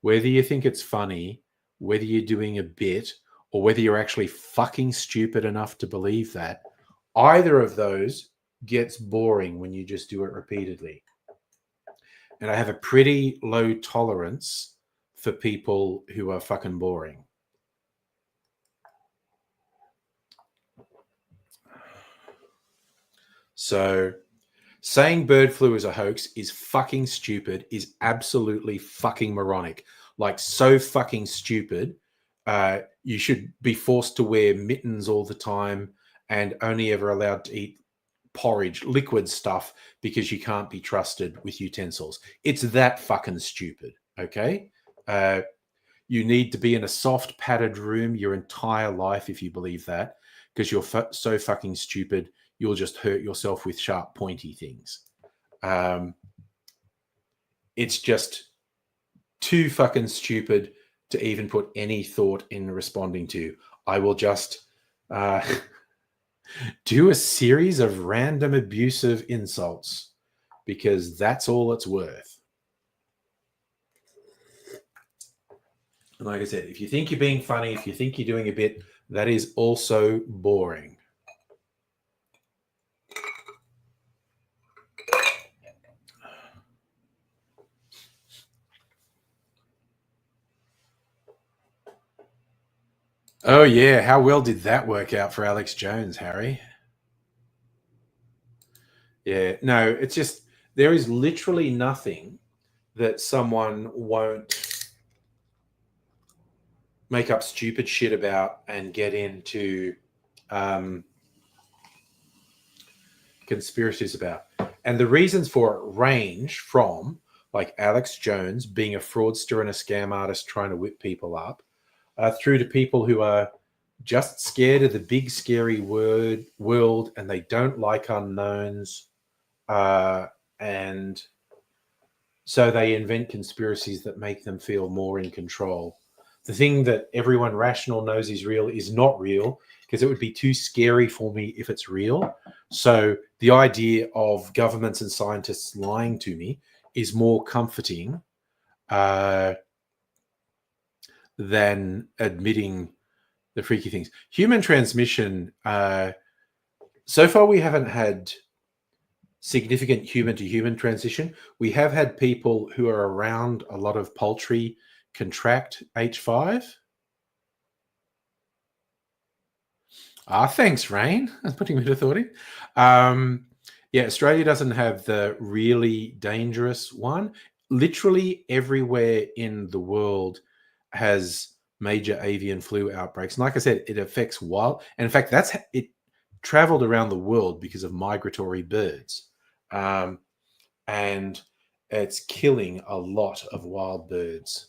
whether you think it's funny, whether you're doing a bit, or whether you're actually fucking stupid enough to believe that, either of those gets boring when you just do it repeatedly. And I have a pretty low tolerance for people who are fucking boring. So saying bird flu is a hoax is fucking stupid, is absolutely fucking moronic. Like, so fucking stupid. You should be forced to wear mittens all the time and only ever allowed to eat porridge, liquid stuff, because you can't be trusted with utensils. It's that fucking stupid, okay? You need to be in a soft, padded room your entire life if you believe that, because you're so fucking stupid, you'll just hurt yourself with sharp, pointy things. It's just too fucking stupid to even put any thought in responding to. I will just do a series of random abusive insults because that's all it's worth. And like I said, if you think you're being funny, if you think you're doing a bit, that is also boring. Oh, yeah. How well did that work out for Alex Jones, Harry? Yeah. No, it's just there is literally nothing that someone won't make up stupid shit about and get into conspiracies about. And the reasons for it range from like Alex Jones being a fraudster and a scam artist trying to whip people up, through to people who are just scared of the big scary world and they don't like unknowns, and so they invent conspiracies that make them feel more in control. The thing that everyone rational knows is real is not real, because it would be too scary for me if it's real. So the idea of governments and scientists lying to me is more comforting than admitting the freaky things. Human transmission, so far we haven't had significant human-to-human transition. We have had people who are around a lot of poultry contract H5. Thanks, Rain. That's putting me to thought in. Yeah, Australia doesn't have the really dangerous one. Literally everywhere in the world has major avian flu outbreaks. And like I said, it affects wild. And in fact, it traveled around the world because of migratory birds. And it's killing a lot of wild birds,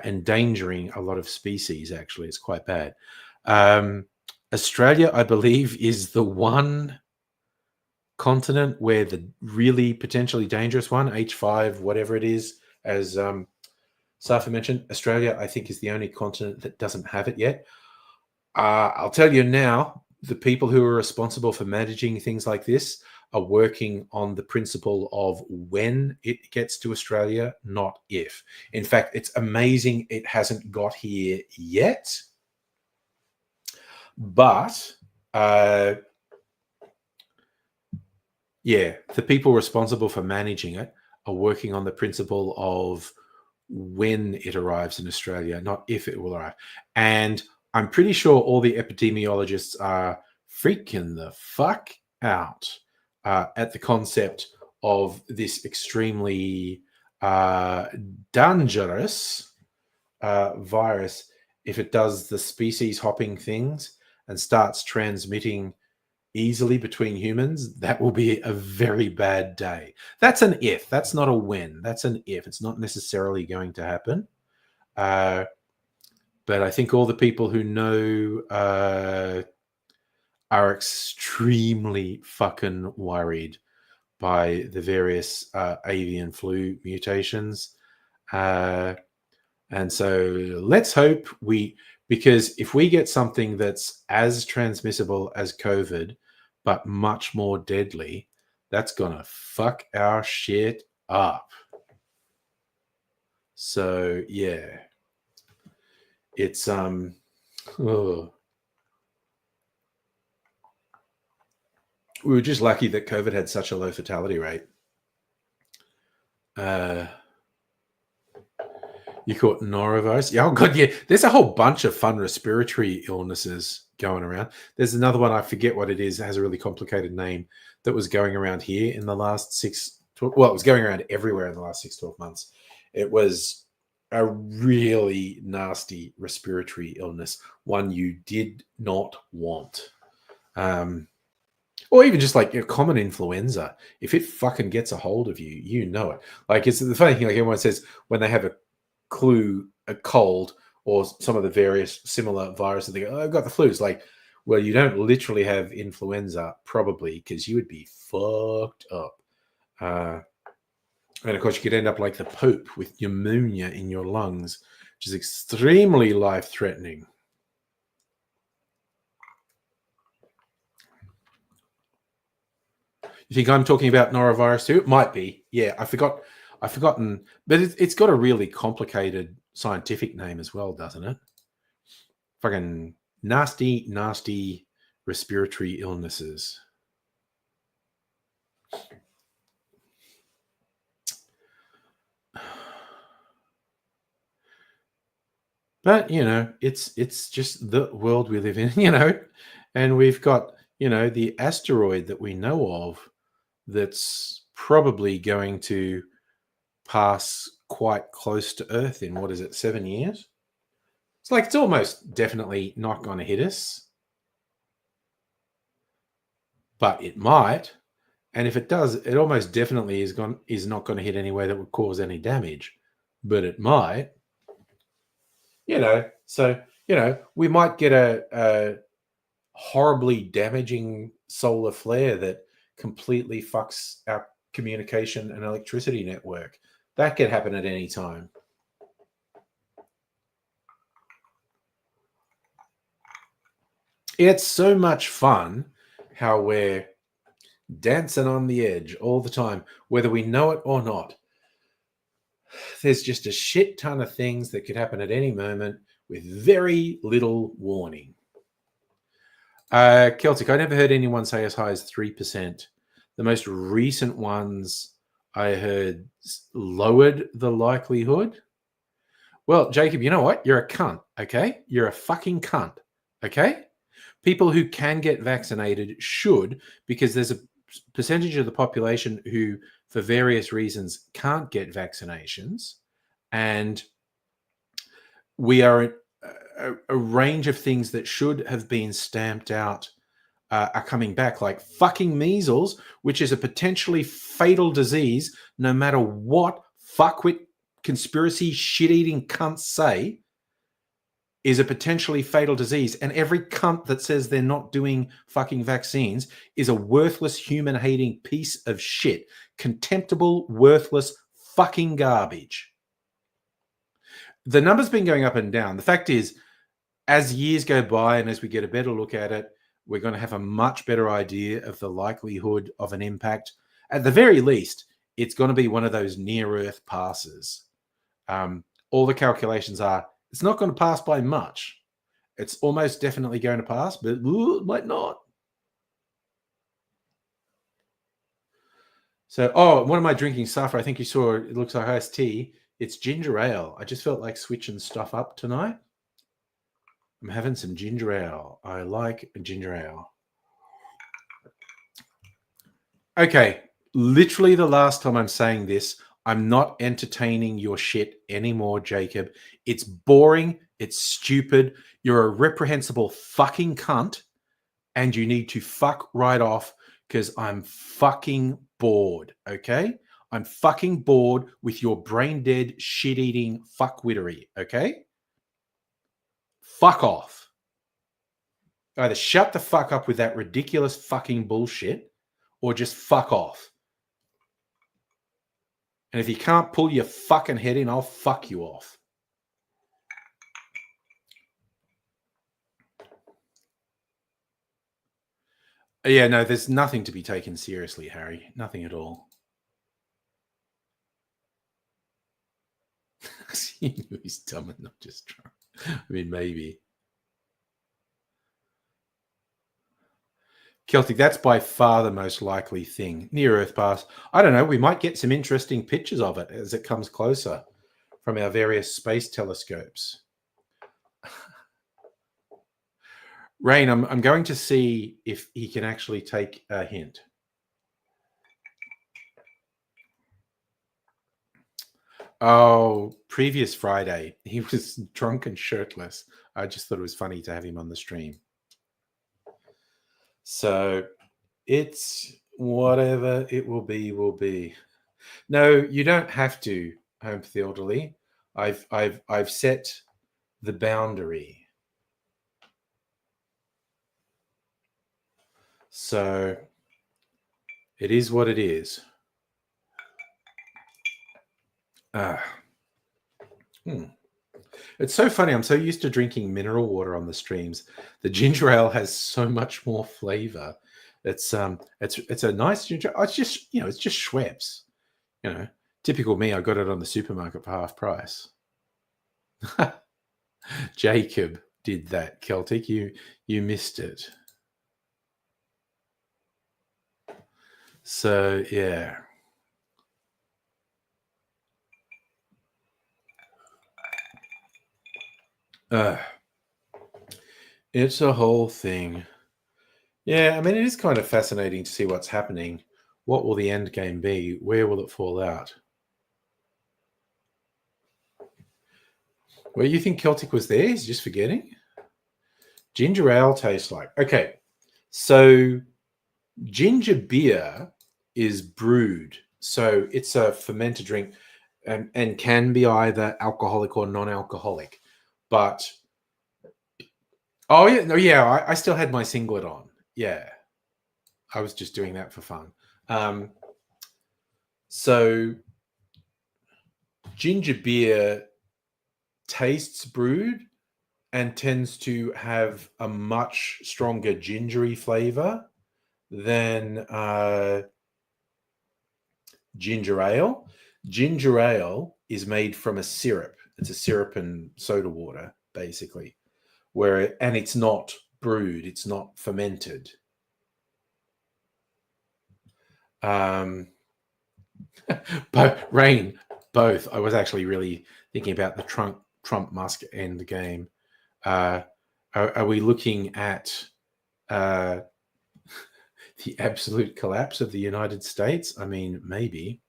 endangering a lot of species, actually. It's quite bad. Australia, I believe, is the one continent where the really potentially dangerous one, H5, whatever it is, as Safa mentioned, Australia, I think, is the only continent that doesn't have it yet. I'll tell you now, the people who are responsible for managing things like this are working on the principle of when it gets to Australia, not if. In fact, it's amazing it hasn't got here yet. But, yeah, the people responsible for managing it are working on the principle of when it arrives in Australia, not if it will arrive. And I'm pretty sure all the epidemiologists are freaking the fuck out at the concept of this extremely dangerous virus if it does the species hopping things and starts transmitting easily between humans. That will be a very bad day. That's an if. That's not a when. That's an if. It's not necessarily going to happen. But I think all the people who know are extremely fucking worried by the various avian flu mutations. And so let's hope because if we get something that's as transmissible as COVID, but much more deadly, that's gonna fuck our shit up. So yeah, it's we were just lucky that COVID had such a low fatality rate. You caught norovirus? Yeah, oh god, yeah. There's a whole bunch of fun respiratory illnesses going around. There's another one, I forget what it is. It has a really complicated name that was going around here in the last it was going around everywhere in the last 6-12 months. It was a really nasty respiratory illness, one you did not want. Or even just like a common influenza. If it fucking gets a hold of you, you know it. Like, it's the funny thing, like everyone says when they have a cold or some of the various similar viruses, they go, oh, I've got the flu. It's like, well, you don't literally have influenza, probably, because you would be fucked up. And of course, you could end up like the Pope with pneumonia in your lungs, which is extremely life-threatening. You think I'm talking about norovirus too? It might be. Yeah, I've forgotten, but it's got a really complicated scientific name as well, doesn't it? Fucking nasty, nasty respiratory illnesses. But, it's just the world we live in, and we've got, the asteroid that we know of that's probably going to pass quite close to Earth in, 7 years? It's almost definitely not going to hit us, but it might. And if it does, it almost definitely is not going to hit anywhere that would cause any damage, but it might. So we might get a horribly damaging solar flare that completely fucks our communication and electricity network. That could happen at any time. It's so much fun how we're dancing on the edge all the time, whether we know it or not. There's just a shit ton of things that could happen at any moment with very little warning. Celtic, I never heard anyone say as high as 3%. The most recent ones I heard lowered the likelihood. Well, Jacob, you know what? You're a cunt, okay? You're a fucking cunt, okay? People who can get vaccinated should, because there's a percentage of the population who, for various reasons, can't get vaccinations. And we are a range of things that should have been stamped out are coming back, like fucking measles, which is a potentially fatal disease, no matter what fuckwit conspiracy shit-eating cunts say, is a potentially fatal disease. And every cunt that says they're not doing fucking vaccines is a worthless, human-hating piece of shit. Contemptible, worthless, fucking garbage. The number's been going up and down. The fact is, as years go by and as we get a better look at it, we're going to have a much better idea of the likelihood of an impact. At the very least, it's going to be one of those near-Earth passes. All the calculations are, it's not going to pass by much. It's almost definitely going to pass, but it might not. So, what am I drinking? Safra, I think you saw, it looks like iced tea. It's ginger ale. I just felt like switching stuff up tonight. I'm having some ginger ale. I like ginger ale. Okay, literally the last time I'm saying this, I'm not entertaining your shit anymore, Jacob. It's boring. It's stupid. You're a reprehensible fucking cunt, and you need to fuck right off because I'm fucking bored, okay? I'm fucking bored with your brain-dead, shit-eating fuckwittery, okay? Fuck off. Either shut the fuck up with that ridiculous fucking bullshit or just fuck off. And if you can't pull your fucking head in, I'll fuck you off. Yeah, no, there's nothing to be taken seriously, Harry. Nothing at all. You knew he's dumb and not just drunk. I mean, maybe. Celtic, that's by far the most likely thing. Near Earth pass. I don't know. We might get some interesting pictures of it as it comes closer from our various space telescopes. Rain, I'm going to see if he can actually take a hint. Oh, previous Friday, he was drunk and shirtless. I just thought it was funny to have him on the stream. So it's whatever it will be, will be. No, you don't have to, Home for the Elderly. I've set the boundary. So it is what it is. It's so funny. I'm so used to drinking mineral water on the streams. The ginger ale has so much more flavor. It's a nice ginger. It's just it's just Schweppes. Typical me. I got it on the supermarket for half price. Jacob did that, Celtic. You missed it. So yeah. It's a whole thing. Yeah, I mean, it is kind of fascinating to see what's happening. What will the end game be? Where will it fall out? Well, you think Celtic was there? He's just forgetting? Ginger ale tastes like. Okay, so ginger beer is brewed. So it's a fermented drink and can be either alcoholic or non-alcoholic. But oh yeah, no, yeah, I still had my singlet on. Yeah, I was just doing that for fun. So ginger beer tastes brewed and tends to have a much stronger gingery flavor than ginger ale. Ginger ale is made from a syrup. It's a syrup and soda water, basically, and it's not brewed. It's not fermented. But Rain, both. I was actually really thinking about the Trump Musk end game. Are we looking at the absolute collapse of the United States? I mean, maybe.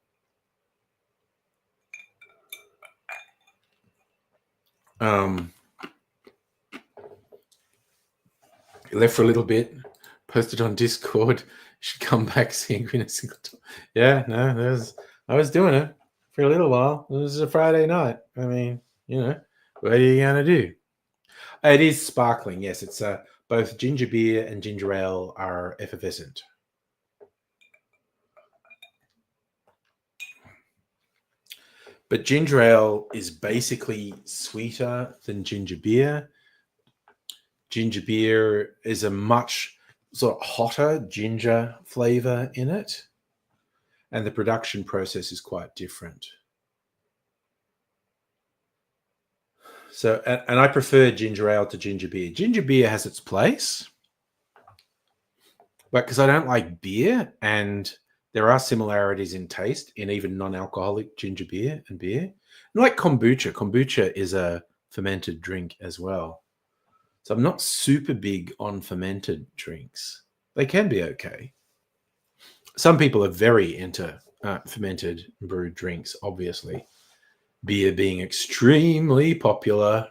Left for a little bit, posted on Discord. Should come back seeing in a single time. Yeah, no, I was doing it for a little while. It was a Friday night. I mean, what are you gonna do? It is sparkling. Yes, it's both ginger beer and ginger ale are effervescent. But ginger ale is basically sweeter than ginger beer. Ginger beer is a much sort of hotter ginger flavor in it, and the production process is quite different. So, and I prefer ginger ale to ginger beer. Ginger beer has its place, but because I don't like beer, and there are similarities in taste in even non-alcoholic ginger beer and beer. And like kombucha. Kombucha is a fermented drink as well. So I'm not super big on fermented drinks. They can be okay. Some people are very into fermented brewed drinks, obviously. Beer being extremely popular.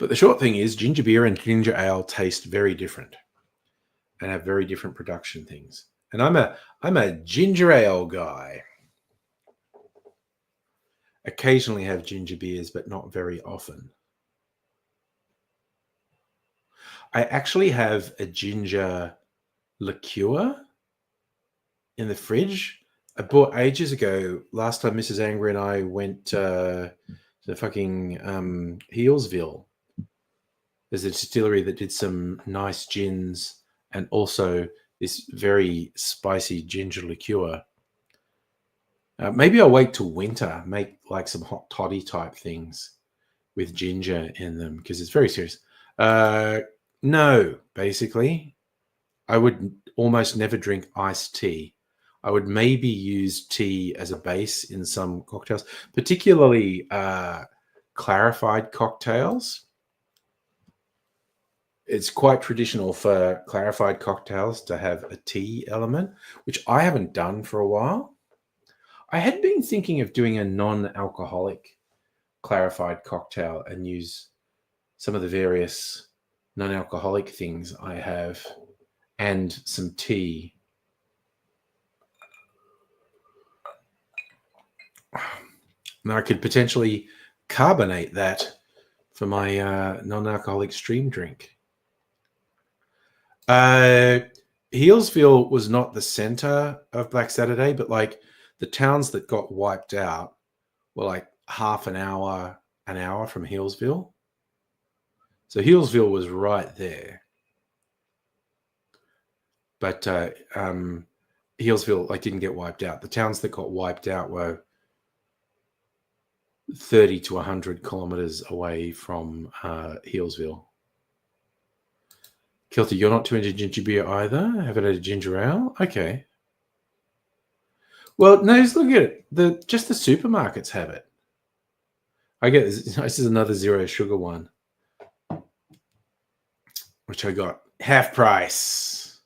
But the short thing is ginger beer and ginger ale taste very different and have very different production things. And I'm a ginger ale guy. Occasionally have ginger beers, but not very often. I actually have a ginger liqueur in the fridge. I bought ages ago. Last time Mrs. Angry and I went to fucking Healesville. There's a distillery that did some nice gins and also this very spicy ginger liqueur. Maybe I'll wait till winter, make like some hot toddy type things with ginger in them because it's very serious. No, basically. I would almost never drink iced tea. I would maybe use tea as a base in some cocktails, particularly clarified cocktails. It's quite traditional for clarified cocktails to have a tea element, which I haven't done for a while. I had been thinking of doing a non-alcoholic clarified cocktail and use some of the various non-alcoholic things I have and some tea. Now I could potentially carbonate that for my non-alcoholic stream drink. Healesville was not the center of Black Saturday, but like the towns that got wiped out were like half an hour from Healesville. So Healesville was right there. But Healesville didn't get wiped out. The towns that got wiped out were 30 to 100 kilometers away from Healesville. Kilty, you're not too into ginger beer either? Haven't had a ginger ale? Okay. Well, no, just look at it. Just the supermarkets have it. I get this is another zero sugar one, which I got half price.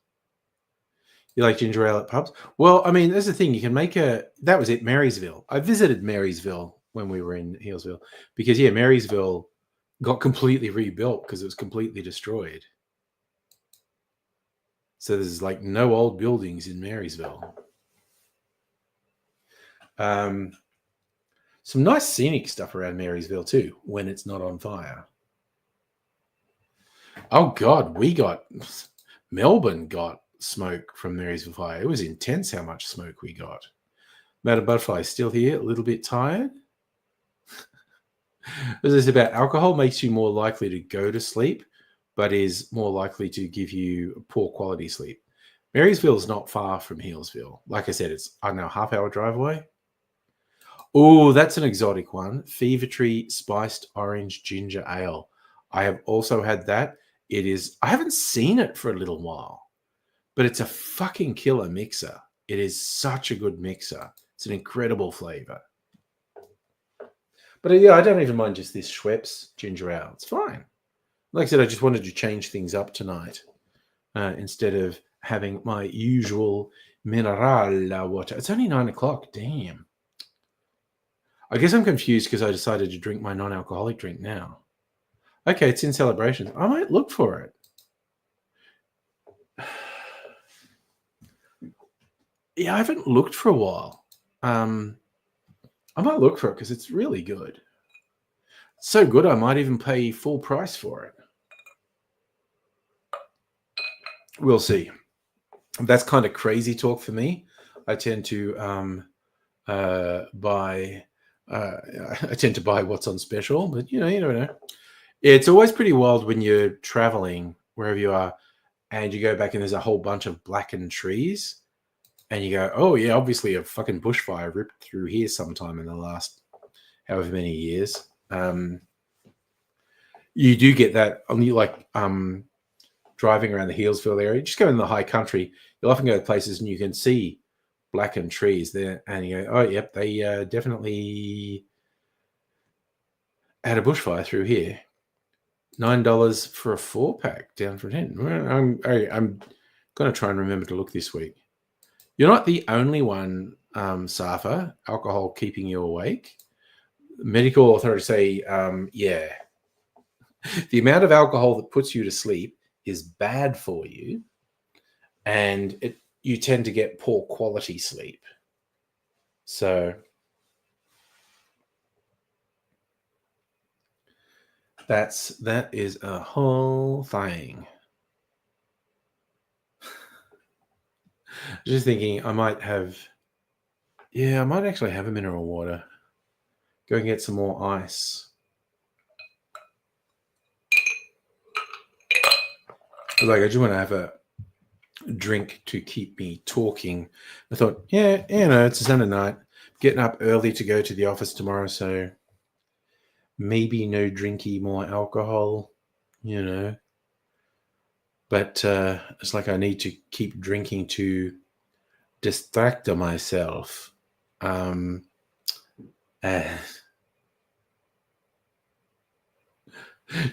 You like ginger ale at pubs? Well, I mean, there's the thing. You can make that was it, Marysville. I visited Marysville when we were in Healesville because, yeah, Marysville got completely rebuilt because it was completely destroyed. So there's like no old buildings in Marysville. Some nice scenic stuff around Marysville too when it's not on fire. Oh God, Melbourne got smoke from Marysville fire. It was intense how much smoke we got. Madam Butterfly still here, a little bit tired. This is about alcohol makes you more likely to go to sleep, but is more likely to give you poor quality sleep. Marysville is not far from Healesville. Like I said, it's, I don't know, half-hour drive away. Oh, that's an exotic one. Fever Tree Spiced Orange Ginger Ale. I have also had that. It is, I haven't seen it for a little while, but it's a fucking killer mixer. It is such a good mixer. It's an incredible flavor. But yeah, I don't even mind just this Schweppes ginger ale. It's fine. Like I said, I just wanted to change things up tonight instead of having my usual mineral water. It's only 9 o'clock. Damn. I guess I'm confused because I decided to drink my non-alcoholic drink now. Okay, it's in Celebrations. I might look for it. Yeah, I haven't looked for a while. I might look for it because it's really good. So good, I might even pay full price for it. We'll see. That's kind of crazy talk for me. I tend to buy. I tend to buy what's on special, but you never know. It's always pretty wild when you're traveling wherever you are, and you go back and there's a whole bunch of blackened trees, and you go, "Oh yeah, obviously a fucking bushfire ripped through here sometime in the last however many years." You do get that on you like driving around the Healesville area. Just go in the high country. You'll often go to places and you can see blackened trees there, and you go, "Oh yep, they definitely had a bushfire through here." $9 for a 4-pack, down from 10. I'm going to try and remember to look this week. You're not the only one, Safa, alcohol keeping you awake. Medical authorities say, yeah, the amount of alcohol that puts you to sleep is bad for you, and you tend to get poor quality sleep. So that is a whole thing. Just thinking I might actually have a mineral water. Go and get some more ice. Like I just want to have a drink to keep me talking. I thought, it's a Sunday night. Getting up early to go to the office tomorrow, so maybe no drinky more alcohol, But it's like I need to keep drinking to distract myself. So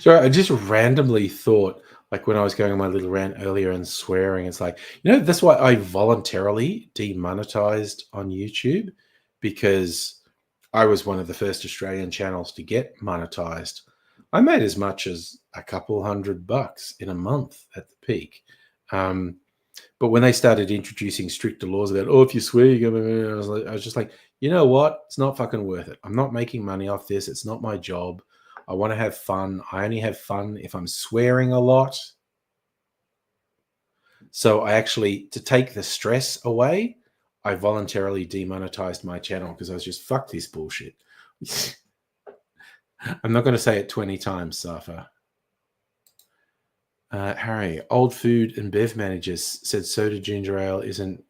I just randomly thought, like when I was going on my little rant earlier and swearing, it's like, that's why I voluntarily demonetized on YouTube, because I was one of the first Australian channels to get monetized. I made as much as a couple $100 in a month at the peak. But when they started introducing stricter laws about, if you swear, you're gonna, I was just like, you know what? It's not fucking worth it. I'm not making money off this. It's not my job. I want to have fun. I only have fun if I'm swearing a lot. So I actually, to take the stress away, I voluntarily demonetized my channel because I was just, fuck this bullshit. I'm not going to say it 20 times, Safa. Harry, old food and bev managers said soda ginger ale isn't.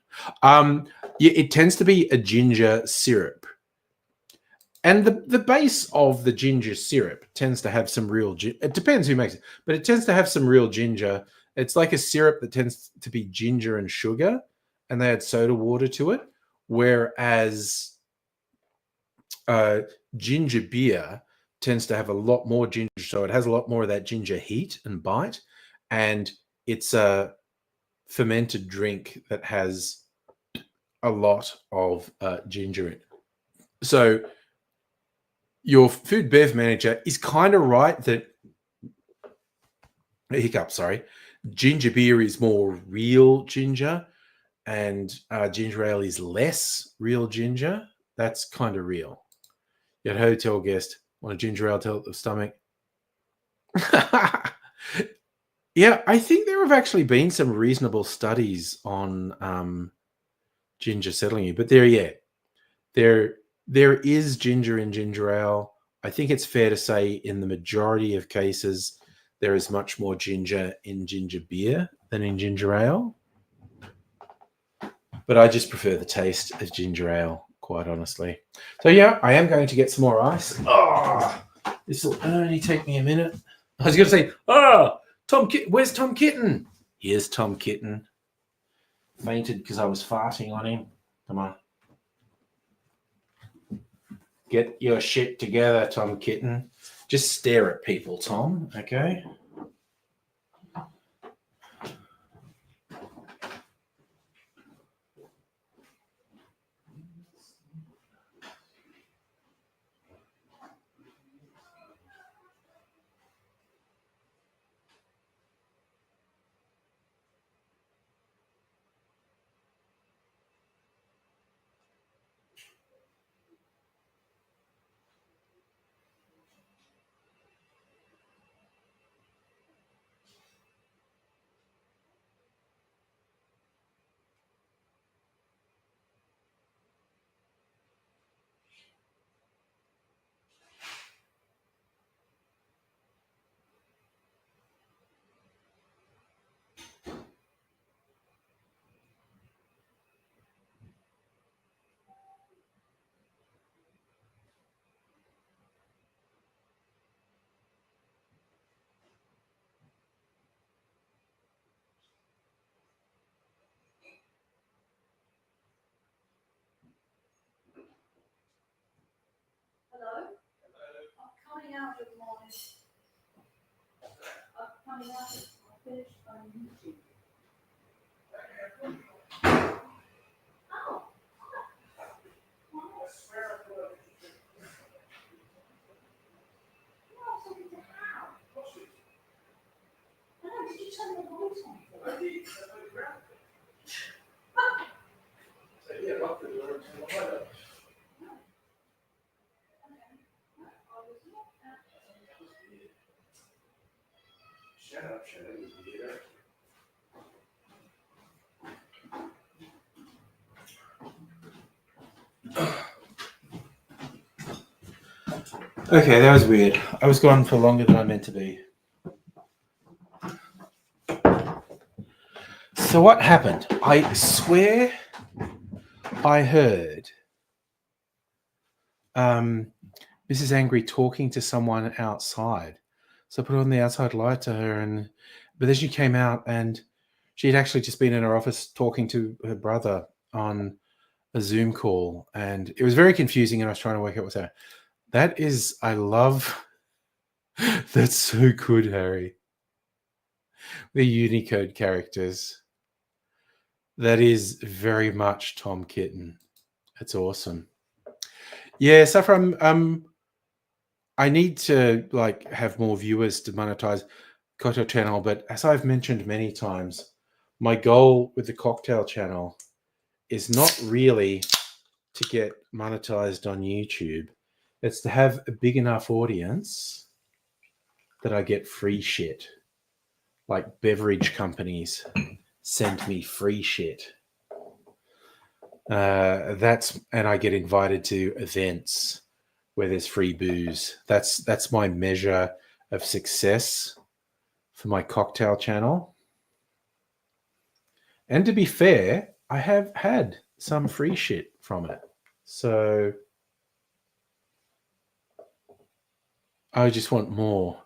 It tends to be a ginger syrup. And the base of the ginger syrup tends to have some real ginger. It depends who makes it, but it tends to have some real ginger. It's like a syrup that tends to be ginger and sugar, and they add soda water to it. Whereas ginger beer tends to have a lot more ginger, so it has a lot more of that ginger heat and bite, and it's a fermented drink that has a lot of ginger in it. So your food bev manager is kind of right that ginger beer is more real ginger and ginger ale is less real ginger. That's kind of real. You had a hotel guest on a ginger ale to help the stomach. Yeah, I think there have actually been some reasonable studies on ginger settling you, but there is ginger in ginger ale. I think it's fair to say in the majority of cases there is much more ginger in ginger beer than in ginger ale. But I just prefer the taste of ginger ale, quite honestly. So yeah, I am going to get some more ice. Oh, this will only take me a minute. I was going to say, where's Tom Kitten? Here's Tom Kitten. Fainted because I was farting on him. Come on. Get your shit together, Tom Kitten. Just stare at people, Tom, okay? Shut up, Okay, that was weird. I was gone for longer than I meant to be. So what happened? I swear I heard Mrs. Angry talking to someone outside. So I put on the outside light to her, but then she came out and she had actually just been in her office talking to her brother on a Zoom call, and it was very confusing, and I was trying to work out what's happening. That is, I love, that's so good, Harry. The Unicode characters. That is very much Tom Kitten. That's awesome. Yeah, Saffron, I need to have more viewers to monetize Cocktail Channel, but as I've mentioned many times, my goal with the Cocktail Channel is not really to get monetized on YouTube. It's to have a big enough audience that I get free shit. Like beverage companies send me free shit. And I get invited to events where there's free booze. That's my measure of success for my Cocktail Channel. And to be fair, I have had some free shit from it. So I just want more.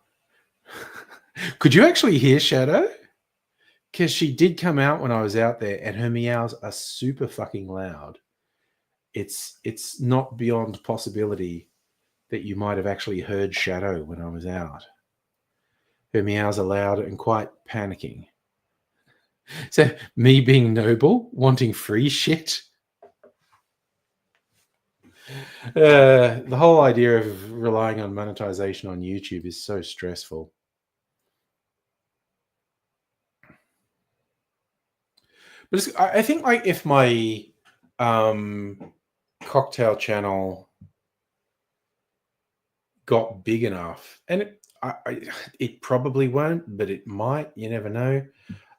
Could you actually hear Shadow? Because she did come out when I was out there, and her meows are super fucking loud. It's not beyond possibility that you might have actually heard Shadow when I was out. Her meows are loud and quite panicking. So me being noble, wanting free shit. The whole idea of relying on monetization on YouTube is so stressful. But I think like if my cocktail channel got big enough, and it probably won't, but it might. You never know.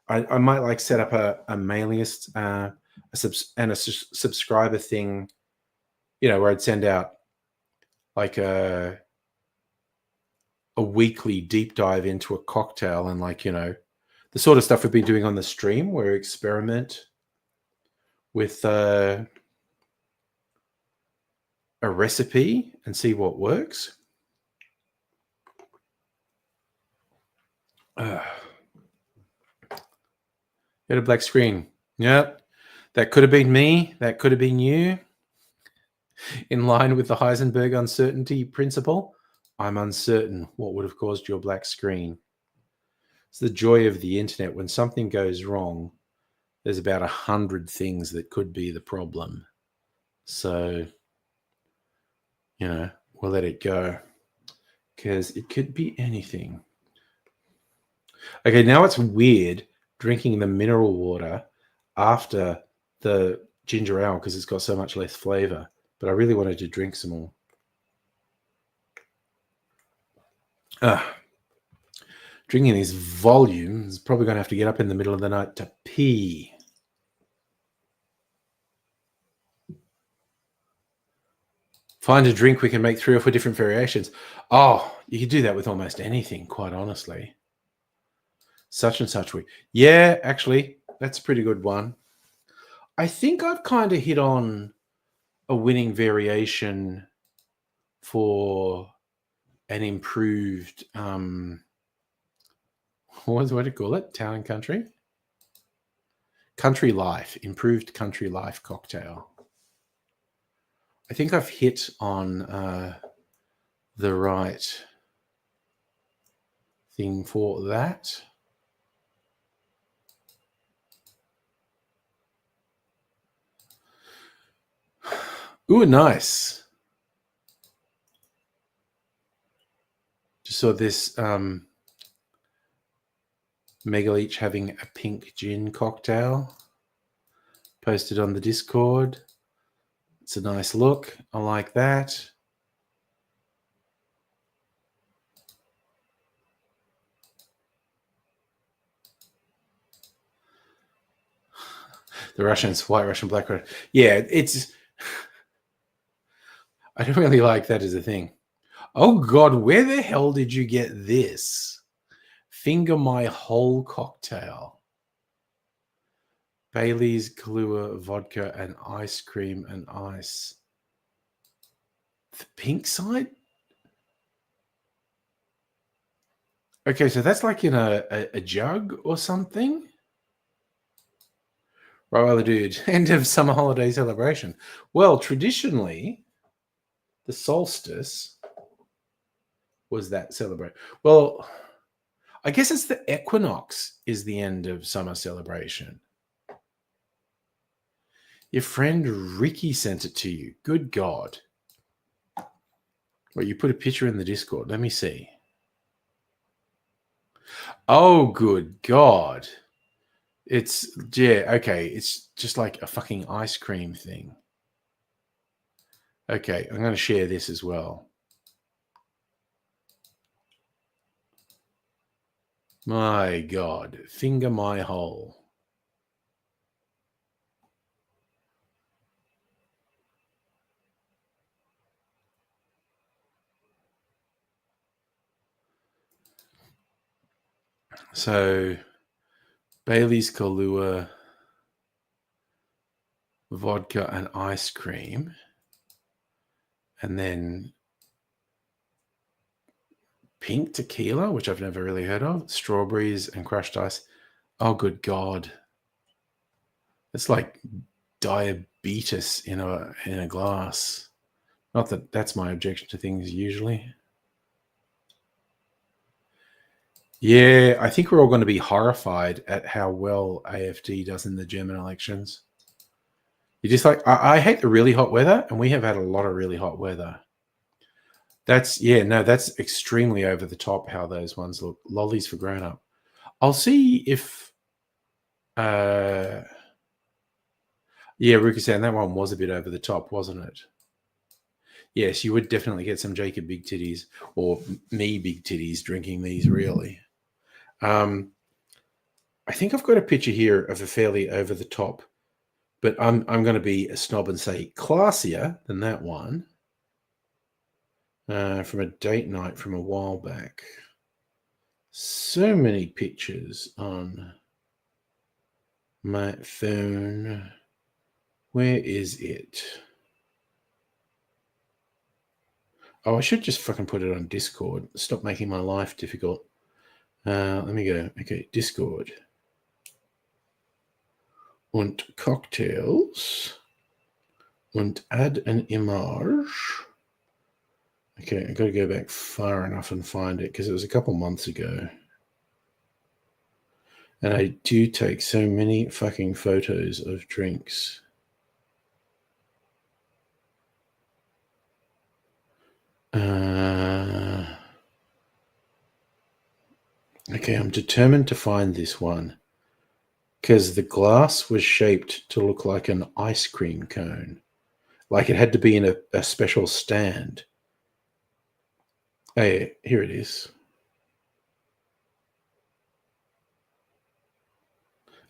I might like set up a mailing list and a subscriber thing, where I'd send out like a weekly deep dive into a cocktail and the sort of stuff we've been doing on the stream where we experiment with a recipe and see what works. Get a black screen. Yep. That could have been me. That could have been you. In line with the Heisenberg uncertainty principle, I'm uncertain what would have caused your black screen. It's the joy of the internet. When something goes wrong, there's about 100 things that could be the problem. So, we'll let it go because it could be anything. Okay, now it's weird drinking the mineral water after the ginger ale because it's got so much less flavor. But I really wanted to drink some more. Drinking these volumes, probably going to have to get up in the middle of the night to pee. Find a drink we can make 3 or 4 different variations. Oh, you could do that with almost anything, quite honestly. Such and such week. Yeah, actually, that's a pretty good one. I think I've kind of hit on a winning variation for an improved what do you call it? Town and country? Country life. Improved country life cocktail. I think I've hit on the right thing for that. Ooh, nice. Just saw this Megaleech having a pink gin cocktail posted on the Discord. It's a nice look. I like that. The Russians, White Russian, Black Russian. Yeah, it's... I don't really like that as a thing. Oh, God, where the hell did you get this? Finger my whole cocktail. Bailey's, Kahlua, vodka, and ice cream and ice. The pink side? Okay, so that's like in a jug or something? Right, well, dude, end of summer holiday celebration. Well, traditionally, the solstice was that celebration. Well, I guess it's the equinox is the end of summer celebration. Your friend Ricky sent it to you. Good God. Well, you put a picture in the Discord. Let me see. Oh, good God. It's, yeah, okay. It's just like a fucking ice cream thing. Okay, I'm going to share this as well. My God. Finger my hole. So, Bailey's, Kahlua, vodka, and ice cream. And then pink tequila, which I've never really heard of. Strawberries and crushed ice. Oh, good God. It's like diabetes in a glass. Not that that's my objection to things usually. Yeah, I think we're all going to be horrified at how well AfD does in the German elections. You just like, I hate the really hot weather, and we have had a lot of really hot weather. That's extremely over the top how those ones look. Lollies for grown up. I'll see if Ruka-san, that one was a bit over the top, wasn't it? Yes, you would definitely get some Jacob Big Titties or me Big Titties drinking these, really. I think I've got a picture here of a fairly over the top, but I'm going to be a snob and say classier than that one from a date night from a while back. So many pictures on my phone. Where is it? Oh, I should just fucking put it on Discord. Stop making my life difficult. Let me go. Okay, Discord. Und Cocktails. Und add an image. Okay, I've got to go back far enough and find it because it was a couple months ago. And I do take so many fucking photos of drinks. Okay, I'm determined to find this one because the glass was shaped to look like an ice cream cone. Like it had to be in a special stand. Hey, here it is.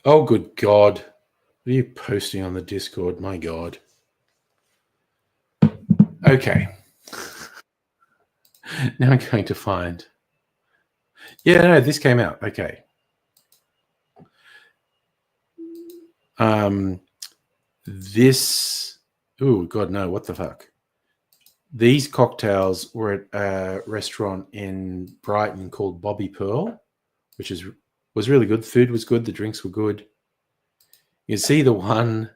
Oh, good God. What are you posting on the Discord? My God. Okay. Now I'm going to find. Yeah, no, this came out. Okay. This. Oh, God, no. What the fuck? These cocktails were at a restaurant in Brighton called Bobby Pearl, which was really good. The food was good. The drinks were good. You can see the one.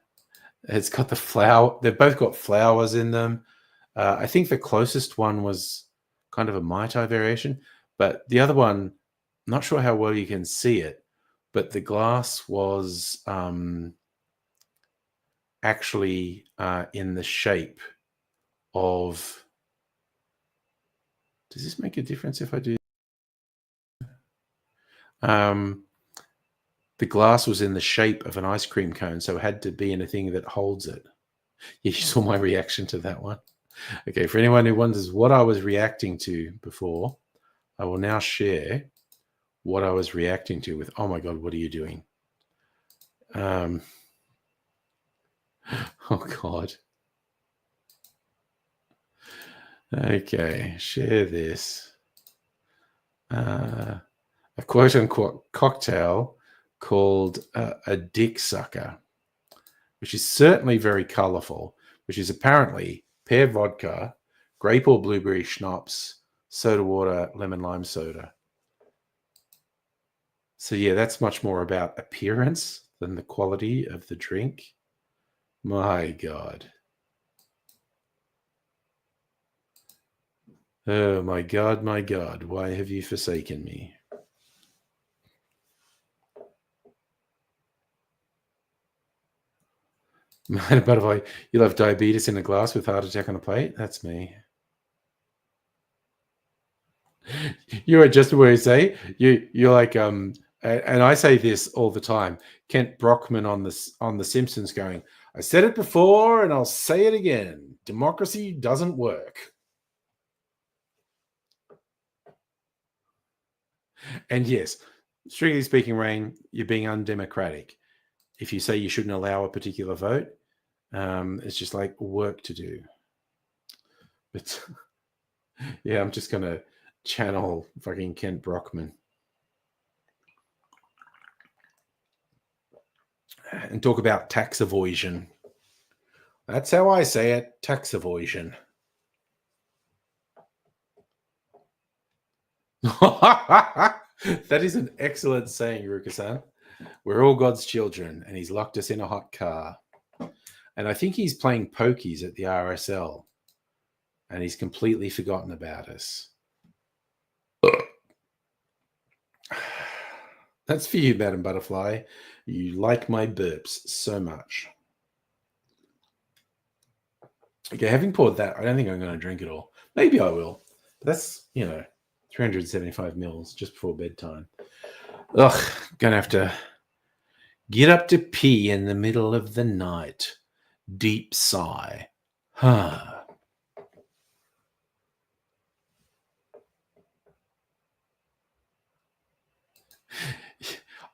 It's got the flower. They've both got flowers in them. I think the closest one was kind of a Mai Tai variation, but the other one, not sure how well you can see it, but the glass was actually in the shape of. Does this make a difference if I do? The glass was in the shape of an ice cream cone, so it had to be in a thing that holds it. Yeah, you saw my reaction to that one. Okay, for anyone who wonders what I was reacting to before, I will now share what I was reacting to with, oh my God, what are you doing? Oh God. Okay, share this. A quote unquote cocktail called a dick sucker, which is certainly very colorful, which is apparently pear vodka, grape or blueberry schnapps, soda water, lemon lime soda. So yeah, that's much more about appearance than the quality of the drink. My God. Oh my God, why have you forsaken me? Butterfly, you'll have diabetes in a glass with heart attack on a plate? That's me. You're just where you say you're like and I say this all the time. Kent Brockman on the Simpsons going, I said it before and I'll say it again. Democracy doesn't work. And yes, strictly speaking, Rain, you're being undemocratic. If you say you shouldn't allow a particular vote, it's just like work to do. But yeah, I'm just gonna channel fucking Kent Brockman and talk about tax evasion. That's how I say it, tax evasion. That is an excellent saying, Ruka-san. We're all God's children, and he's locked us in a hot car. And I think he's playing pokies at the RSL, and he's completely forgotten about us. That's for you, Madam Butterfly. You like my burps so much. Okay, having poured that, I don't think I'm going to drink it all. Maybe I will. But that's, 375 mils just before bedtime. Ugh, going to have to get up to pee in the middle of the night. Deep sigh. Huh.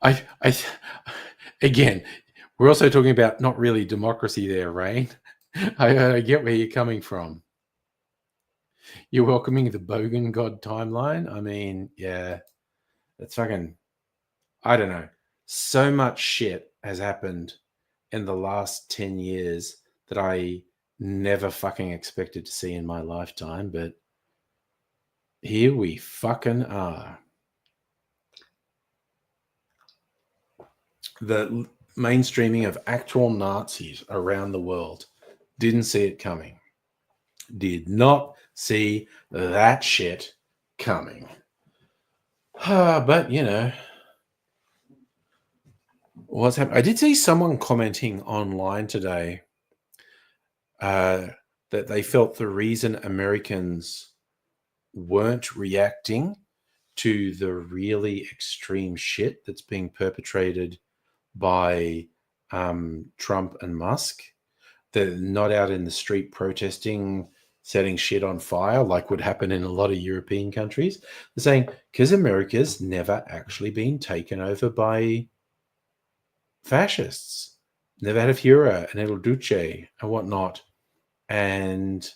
I again, we're also talking about not really democracy there, Rain. I get where you're coming from. You're welcoming the Bogan God timeline. I mean, yeah, it's fucking, I don't know. So much shit has happened in the last 10 years that I never fucking expected to see in my lifetime, but here we fucking are. The mainstreaming of actual Nazis around the world didn't see it coming. Did not see that shit coming. But, what's happening? I did see someone commenting online today that they felt the reason Americans weren't reacting to the really extreme shit that's being perpetrated by Trump and Musk. They're not out in the street protesting, setting shit on fire like would happen in a lot of European countries. They're saying, because America's never actually been taken over by fascists. Never had a Führer, an El Duce, and whatnot. And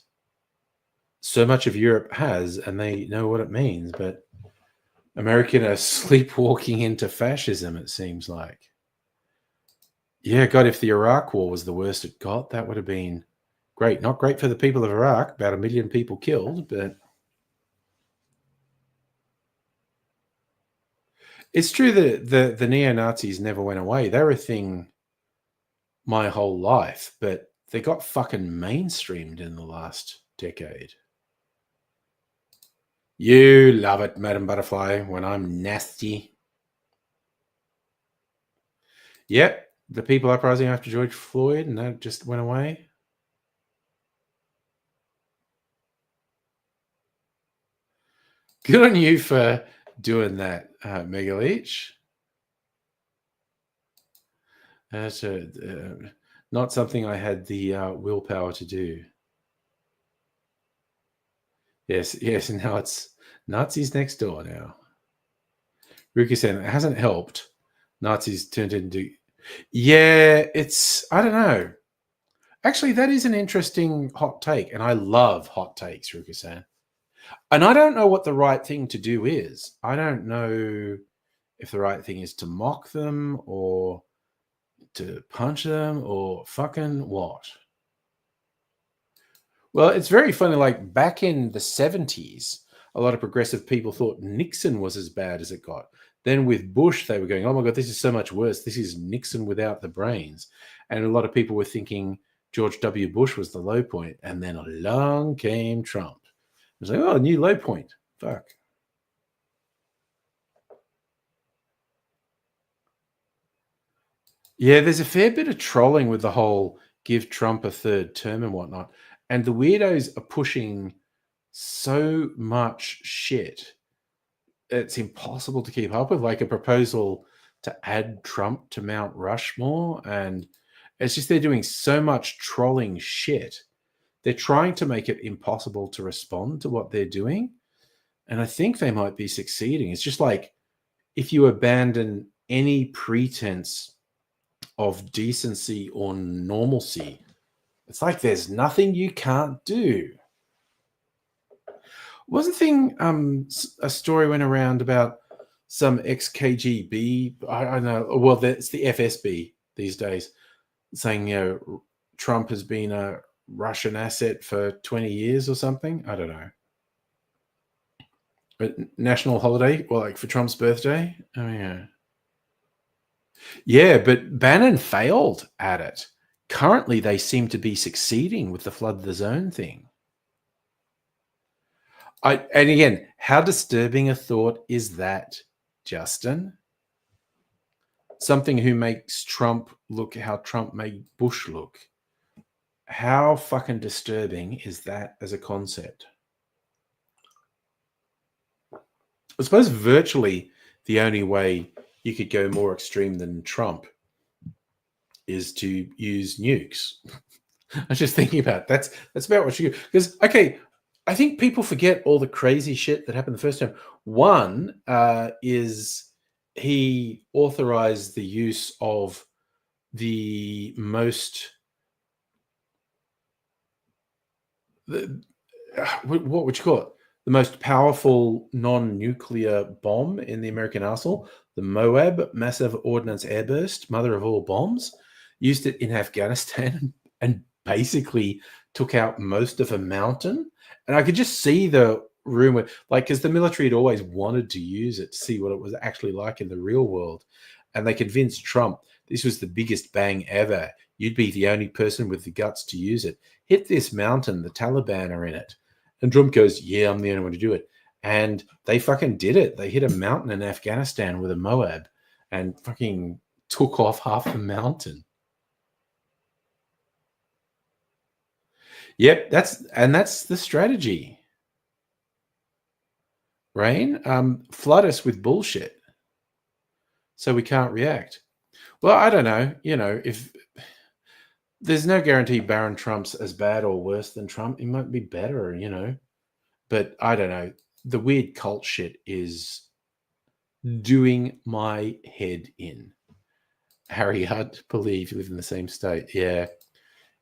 so much of Europe has, and they know what it means. But American are sleepwalking into fascism, it seems like. Yeah, God, if the Iraq war was the worst it got, that would have been great. Not great for the people of Iraq, about 1 million people killed, but it's true that the neo-Nazis never went away. They were a thing my whole life, but they got fucking mainstreamed in the last decade. You love it, Madam Butterfly, when I'm nasty. Yep, the people uprising after George Floyd, and that just went away. Good on you for doing that, Mega Leech. That's not something I had the willpower to do. Yes, and now it's Nazis next door now. Ruki said it hasn't helped. Nazis turned into... Yeah, I don't know. Actually, that is an interesting hot take, and I love hot takes, Ruki-san. And I don't know what the right thing to do is. I don't know if the right thing is to mock them or to punch them or fucking what. Well, it's very funny. Like back in the 70s, a lot of progressive people thought Nixon was as bad as it got. Then with Bush, they were going, oh my God, this is so much worse. This is Nixon without the brains. And a lot of people were thinking George W. Bush was the low point. And then along came Trump. It was like, oh, new low point. Fuck. Yeah, there's a fair bit of trolling with the whole give Trump a third term and whatnot. And the weirdos are pushing so much shit. It's impossible to keep up with, like a proposal to add Trump to Mount Rushmore. And it's just they're doing so much trolling shit. They're trying to make it impossible to respond to what they're doing. And I think they might be succeeding. It's just like if you abandon any pretense of decency or normalcy, it's like there's nothing you can't do. Was a thing, a story went around about some ex-KGB, I don't know, well, it's the FSB these days, saying, Trump has been a Russian asset for 20 years or something. I don't know. But national holiday, well, like for Trump's birthday. Oh, yeah. Yeah, but Bannon failed at it. Currently, they seem to be succeeding with the flood the zone thing. And again, how disturbing a thought is that, Justin? Something who makes Trump look how Trump made Bush look. How fucking disturbing is that as a concept? I suppose virtually the only way you could go more extreme than Trump is to use nukes. I was just thinking about it. That's about what you, because okay, I think people forget all the crazy shit that happened the first time. One is he authorized the use of the most what would you call it? The most powerful non-nuclear bomb in the American arsenal, the Moab Massive Ordnance Airburst, mother of all bombs, used it in Afghanistan and basically took out most of a mountain. And I could just see the rumor, like, because the military had always wanted to use it to see what it was actually like in the real world. And they convinced Trump this was the biggest bang ever. You'd be the only person with the guts to use it. Hit this mountain, the Taliban are in it. And Trump goes, yeah, I'm the only one to do it. And they fucking did it. They hit a mountain in Afghanistan with a Moab and fucking took off half the mountain. Yep, that's the strategy. Rain, flood us with bullshit so we can't react. Well, I don't know. If there's no guarantee Barron Trump's as bad or worse than Trump, he might be better. But I don't know. The weird cult shit is doing my head in. Harry, hard to believe you live in the same state. Yeah.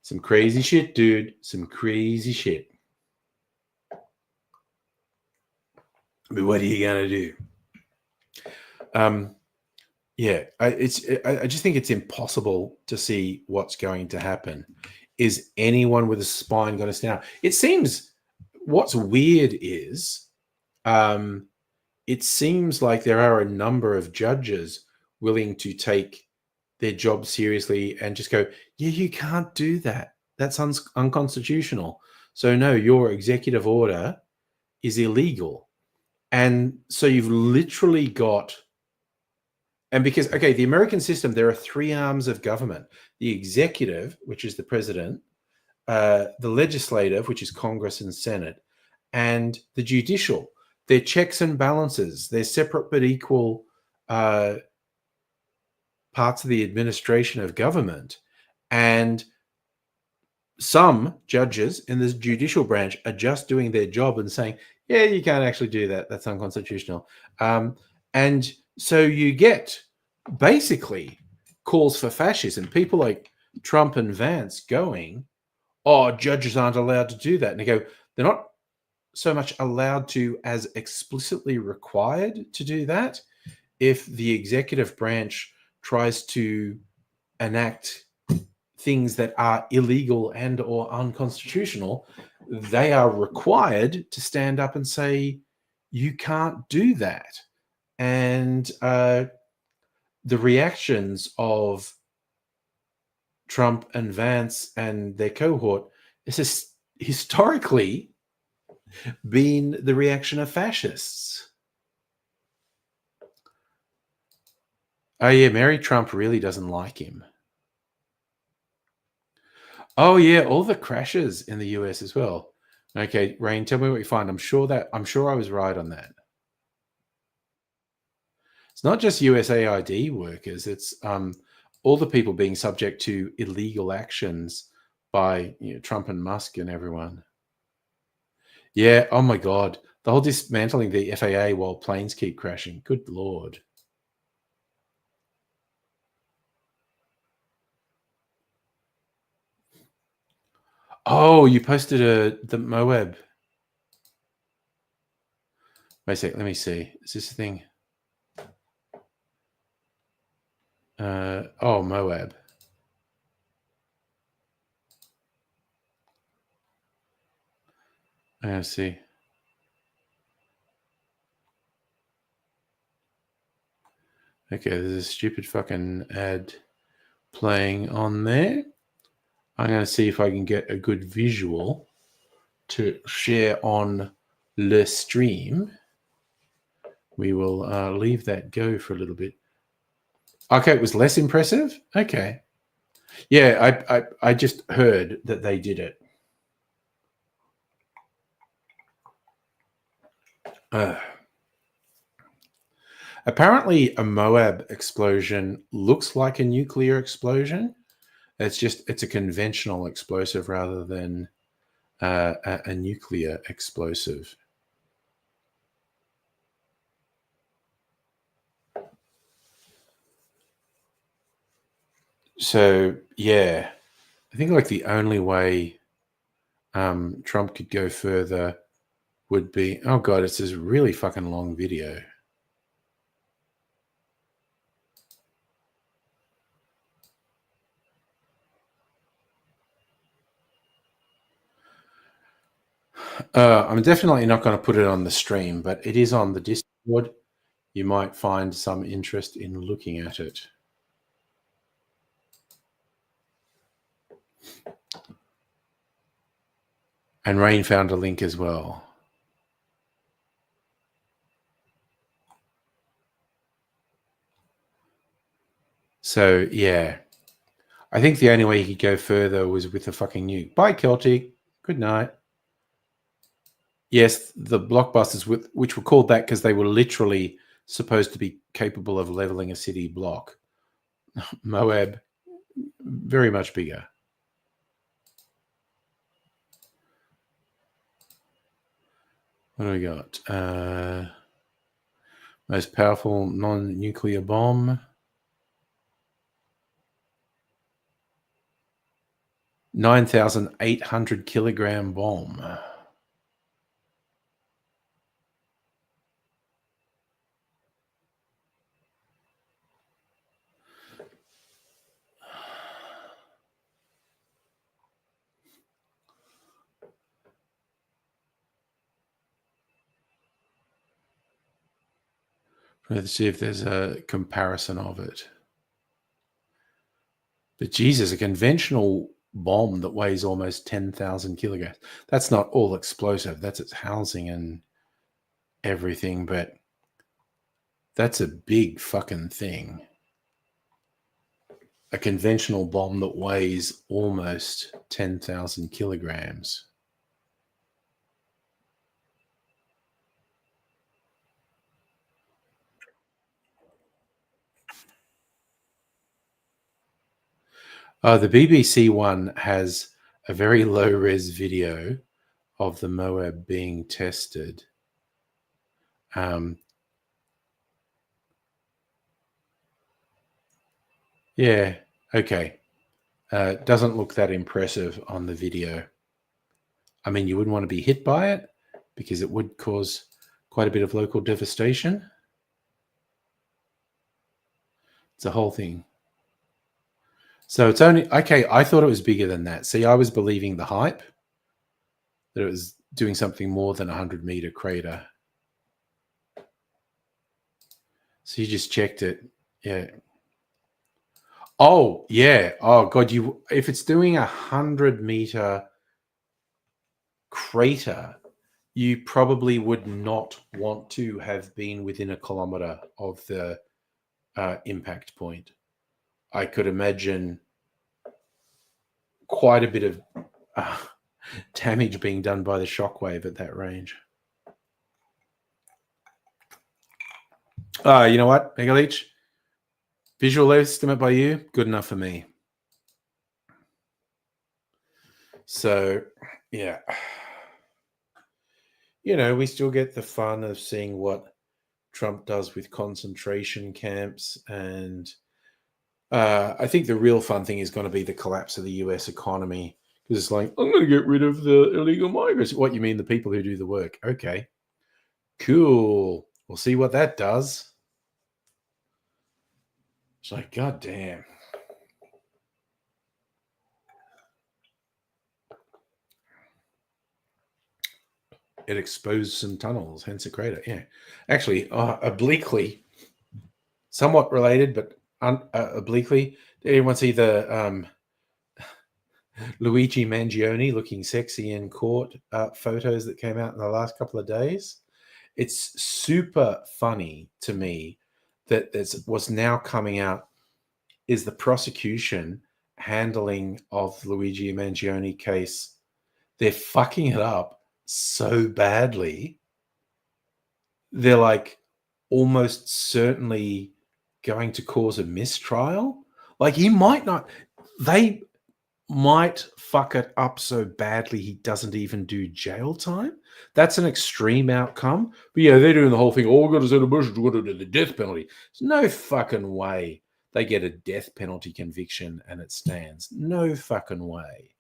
Some crazy shit, dude. Some crazy shit. But what are you going to do? Yeah, I just think it's impossible to see what's going to happen. Is anyone with a spine going to stand up? It seems what's weird is it seems like there are a number of judges willing to take their job seriously and just go, yeah, you can't do that. That's unconstitutional. So no, your executive order is illegal. And so you've literally got, and because, okay, the American system, there are three arms of government: the executive, which is the president, the legislative, which is Congress and Senate, and the judicial. They're checks and balances. They're separate but equal parts of the administration of government. And some judges in the judicial branch are just doing their job and saying, yeah, you can't actually do that. That's unconstitutional. And so you get basically calls for fascism. People like Trump and Vance going, oh, judges aren't allowed to do that. And they go, they're not so much allowed to as explicitly required to do that. If the executive branch tries to enact things that are illegal and or unconstitutional, they are required to stand up and say, you can't do that. And the reactions of Trump and Vance and their cohort is historically been the reaction of fascists. Oh yeah, Mary Trump really doesn't like him. Oh yeah, all the crashes in the US as well. Okay, Rain, tell me what you find. I'm sure I was right on that. It's not just USAID workers, it's all the people being subject to illegal actions by Trump and Musk and everyone. Yeah, oh my God. The whole dismantling the FAA while planes keep crashing. Good Lord. Oh, you posted the Moab. Wait a sec, let me see. Is this a thing? Oh, Moab. I see. Okay, there's a stupid fucking ad playing on there. I'm going to see if I can get a good visual to share on the stream. We will leave that go for a little bit. Okay, it was less impressive? Okay. Yeah, I just heard that they did it. Apparently, a Moab explosion looks like a nuclear explosion. It's a conventional explosive rather than a nuclear explosive. So yeah, I think like the only way Trump could go further would be, oh god, it's this really fucking long video. I'm definitely not going to put it on the stream, but it is on the Discord. You might find some interest in looking at it. And Rain found a link as well. So yeah, I think the only way he could go further was with the fucking nuke. Bye, Celtic. Good night. Yes, the blockbusters, which were called that because they were literally supposed to be capable of leveling a city block. Moab, very much bigger. What do we got? Most powerful non-nuclear bomb. 9,800 kilogram bomb. Let's see if there's a comparison of it. But Jesus, a conventional bomb that weighs almost 10,000 kilograms. That's not all explosive. That's its housing and everything, but that's a big fucking thing. A conventional bomb that weighs almost 10,000 kilograms. The BBC one has a very low res video of the Moab being tested. Yeah, okay. Doesn't look that impressive on the video. I mean, you wouldn't want to be hit by it because it would cause quite a bit of local devastation. It's a whole thing. So it's only, okay, I thought it was bigger than that. See, I was believing the hype that it was doing something more than a 100-meter crater. So you just checked it. Yeah. Oh, yeah. Oh, God. If it's doing 100-meter crater, you probably would not want to have been within a kilometer of the impact point. I could imagine quite a bit of damage being done by the shockwave at that range. You know what, Mega Leech? Visual estimate by you, good enough for me. So, yeah. You know, we still get the fun of seeing what Trump does with concentration camps. And I think the real fun thing is going to be the collapse of the US economy. Because it's like, I'm going to get rid of the illegal migrants. What, you mean the people who do the work? Okay. Cool. We'll see what that does. It's like, God damn. It exposed some tunnels, hence a crater. Yeah. Actually, obliquely, somewhat related, but obliquely, did anyone see the Luigi Mangione looking sexy in court photos that came out in the last couple of days? It's super funny to me that what's now coming out is the prosecution handling of the Luigi Mangione case, they're fucking it up so badly. They're like almost certainly going to cause a mistrial. Like he might not, they might fuck it up so badly he doesn't even do jail time. That's an extreme outcome. But yeah, they're doing the whole thing. Oh, we're going to send a Bush, we're going to do the death penalty. There's no fucking way they get a death penalty conviction and it stands. No fucking way.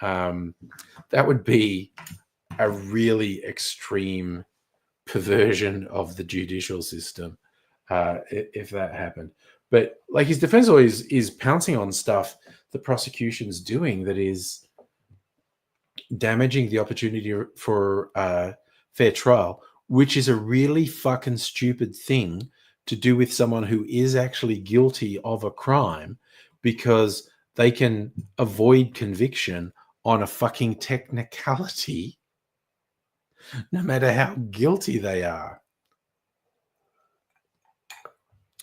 That would be a really extreme perversion of the judicial system if that happened. But like his defense lawyer is pouncing on stuff the prosecution's doing that is damaging the opportunity for fair trial, which is a really fucking stupid thing to do with someone who is actually guilty of a crime, because they can avoid conviction on a fucking technicality no matter how guilty they are.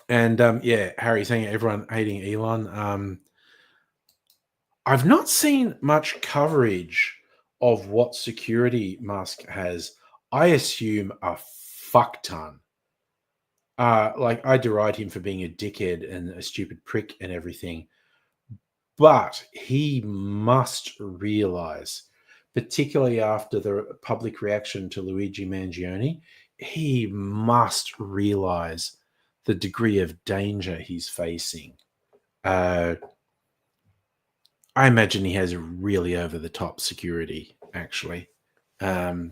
And yeah, Harry saying everyone hating Elon. I've not seen much coverage of what security Musk has. I assume a fuck ton. Like I deride him for being a dickhead and a stupid prick and everything. But he must realize, particularly after the public reaction to Luigi Mangione, he must realize the degree of danger he's facing. I imagine he has really over-the-top security, actually. But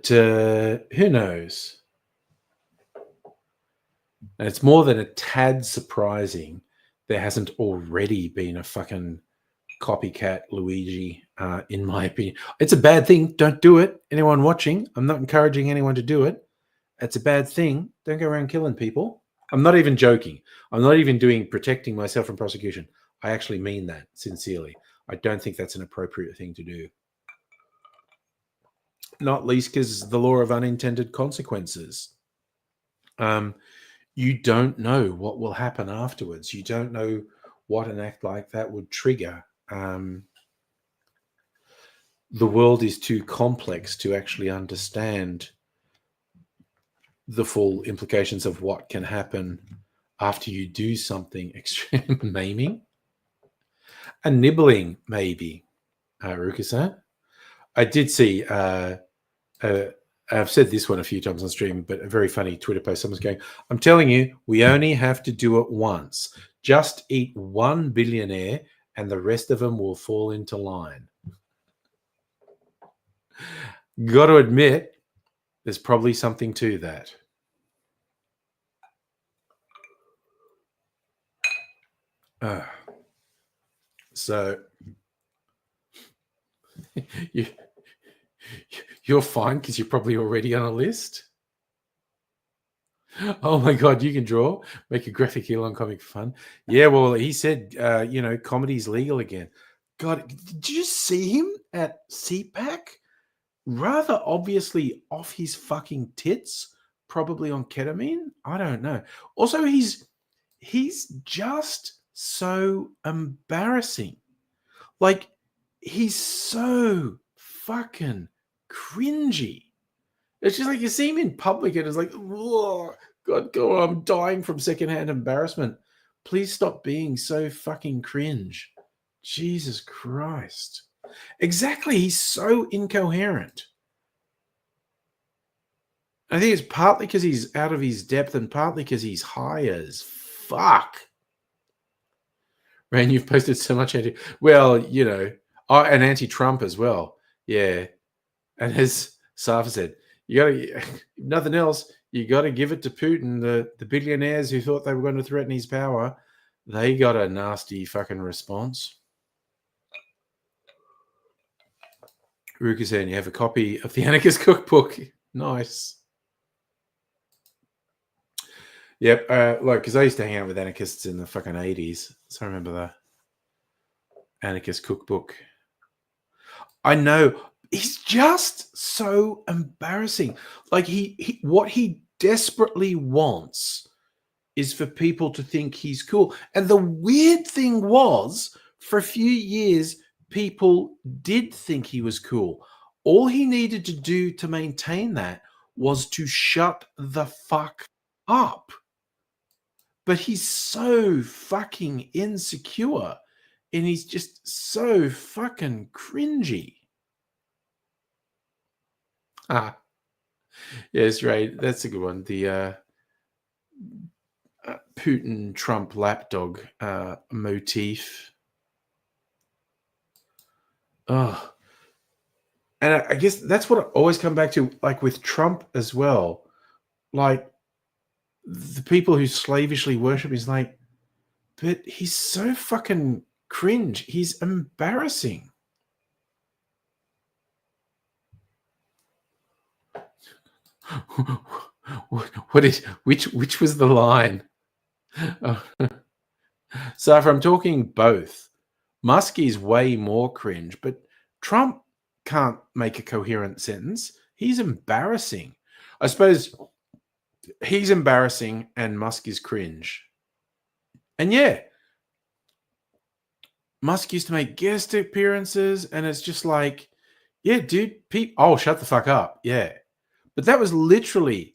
who knows? And it's more than a tad surprising there hasn't already been a fucking copycat Luigi, in my opinion. It's a bad thing. Don't do it. Anyone watching, I'm not encouraging anyone to do it. It's a bad thing. Don't go around killing people. I'm not even joking. I'm not even doing protecting myself from prosecution. I actually mean that sincerely. I don't think that's an appropriate thing to do. Not least because the law of unintended consequences. You don't know what will happen afterwards. You don't know what an act like that would trigger. The world is too complex to actually understand the full implications of what can happen after you do something extreme. Maiming and nibbling, maybe. Ruka-san. I did see, I've said this one a few times on stream, but a very funny Twitter post. Someone's going, I'm telling you, we only have to do it once. Just eat one billionaire and the rest of them will fall into line. Got to admit, there's probably something to that. So you're fine because you're probably already on a list. Oh my God, you can draw, make a graphic Elon comic for fun. Yeah, well, he said, comedy's legal again. God, did you see him at CPAC? Rather obviously off his fucking tits, probably on ketamine. I don't know. Also, he's just so embarrassing. Like, he's so fucking cringy. It's just like you see him in public and it's like, oh, God, I'm dying from secondhand embarrassment. Please stop being so fucking cringe. Jesus Christ. Exactly. He's so incoherent. I think it's partly because he's out of his depth and partly because he's high as fuck. Ran, you've posted so much and anti-Trump as well. Yeah. And as Safa said, you got to, nothing else, you got to give it to Putin. The billionaires who thought they were going to threaten his power, they got a nasty fucking response. Ruka saying you have a copy of the Anarchist Cookbook. Nice. Yep. Because I used to hang out with anarchists in the fucking 80s. So I remember the Anarchist Cookbook. I know. He's just so embarrassing. Like he what he desperately wants is for people to think he's cool. And the weird thing was, for a few years, people did think he was cool. All he needed to do to maintain that was to shut the fuck up. But he's so fucking insecure and he's just so fucking cringy. Ah, yes, right. That's a good one. The Putin Trump lapdog motif. Oh, and I guess that's what I always come back to, like with Trump as well. Like the people who slavishly worship is like, but he's so fucking cringe. He's embarrassing. Which was the line? Oh. So if I'm talking both, Muskie's way more cringe, but Trump can't make a coherent sentence. He's embarrassing. I suppose he's embarrassing and Musk is cringe. And yeah, Musk used to make guest appearances, and it's just like, yeah, dude, oh, shut the fuck up. Yeah. But that was literally,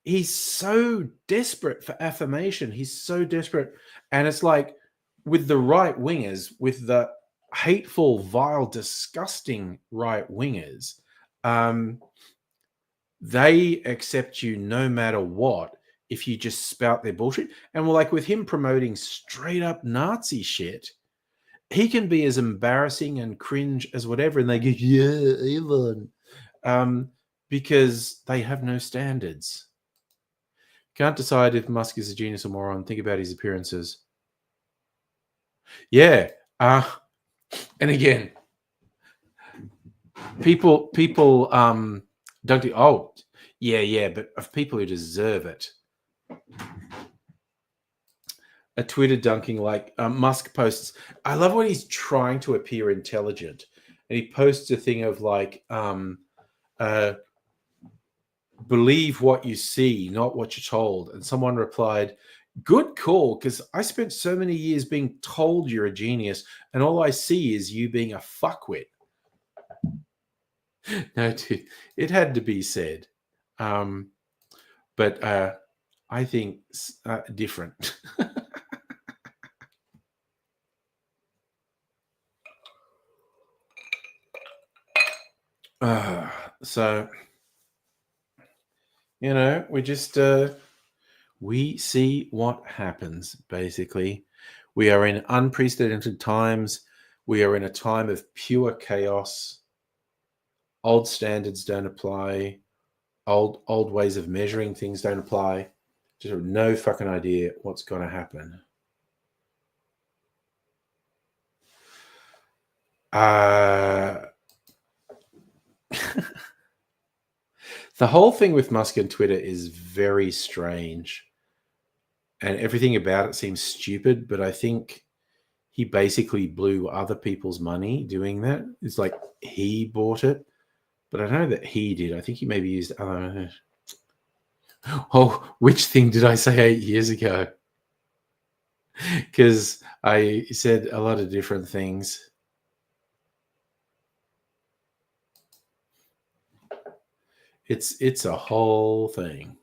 he's so desperate for affirmation. He's so desperate. And it's like with the right wingers, with the hateful, vile, disgusting right wingers, they accept you no matter what if you just spout their bullshit. And well, like with him promoting straight up Nazi shit, he can be as embarrassing and cringe as whatever. And they go, yeah, Elon. Because they have no standards. Can't decide if Musk is a genius or moron. Think about his appearances. Yeah. And again, people don't do, oh, yeah, but of people who deserve it. A Twitter dunking like Musk posts. I love when he's trying to appear intelligent. And he posts a thing of like, believe what you see, not what you're told. And someone replied, good call, because I spent so many years being told you're a genius, and all I see is you being a fuckwit. No, dude, it had to be said. But I think different. So, you know, we just we see what happens, basically. We are in unprecedented times. We are in a time of pure chaos. Old standards don't apply. Old ways of measuring things don't apply. Just have no fucking idea what's going to happen. The whole thing with Musk and Twitter is very strange. And everything about it seems stupid, but I think he basically blew other people's money doing that. It's like he bought it, but I don't know that he did. I think he maybe used, oh, which thing did I say 8 years ago? Because I said a lot of different things. It's a whole thing.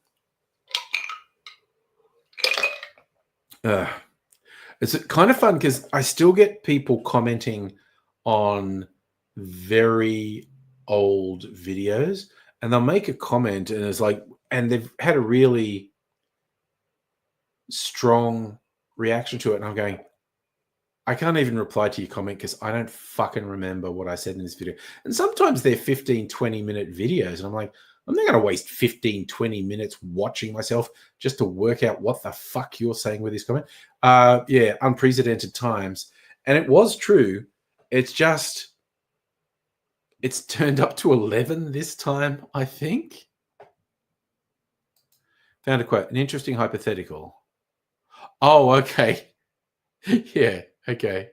It's kind of fun because I still get people commenting on very old videos, and they'll make a comment and it's like, and they've had a really strong reaction to it. And I'm going, I can't even reply to your comment because I don't fucking remember what I said in this video. And sometimes they're 15, 20-minute videos. And I'm like, I'm not going to waste 15, 20 minutes watching myself just to work out what the fuck you're saying with this comment. Yeah, unprecedented times. And it was true. It's just, it's turned up to 11 this time, I think. Found a quote, an interesting hypothetical. Oh, okay. Yeah, okay.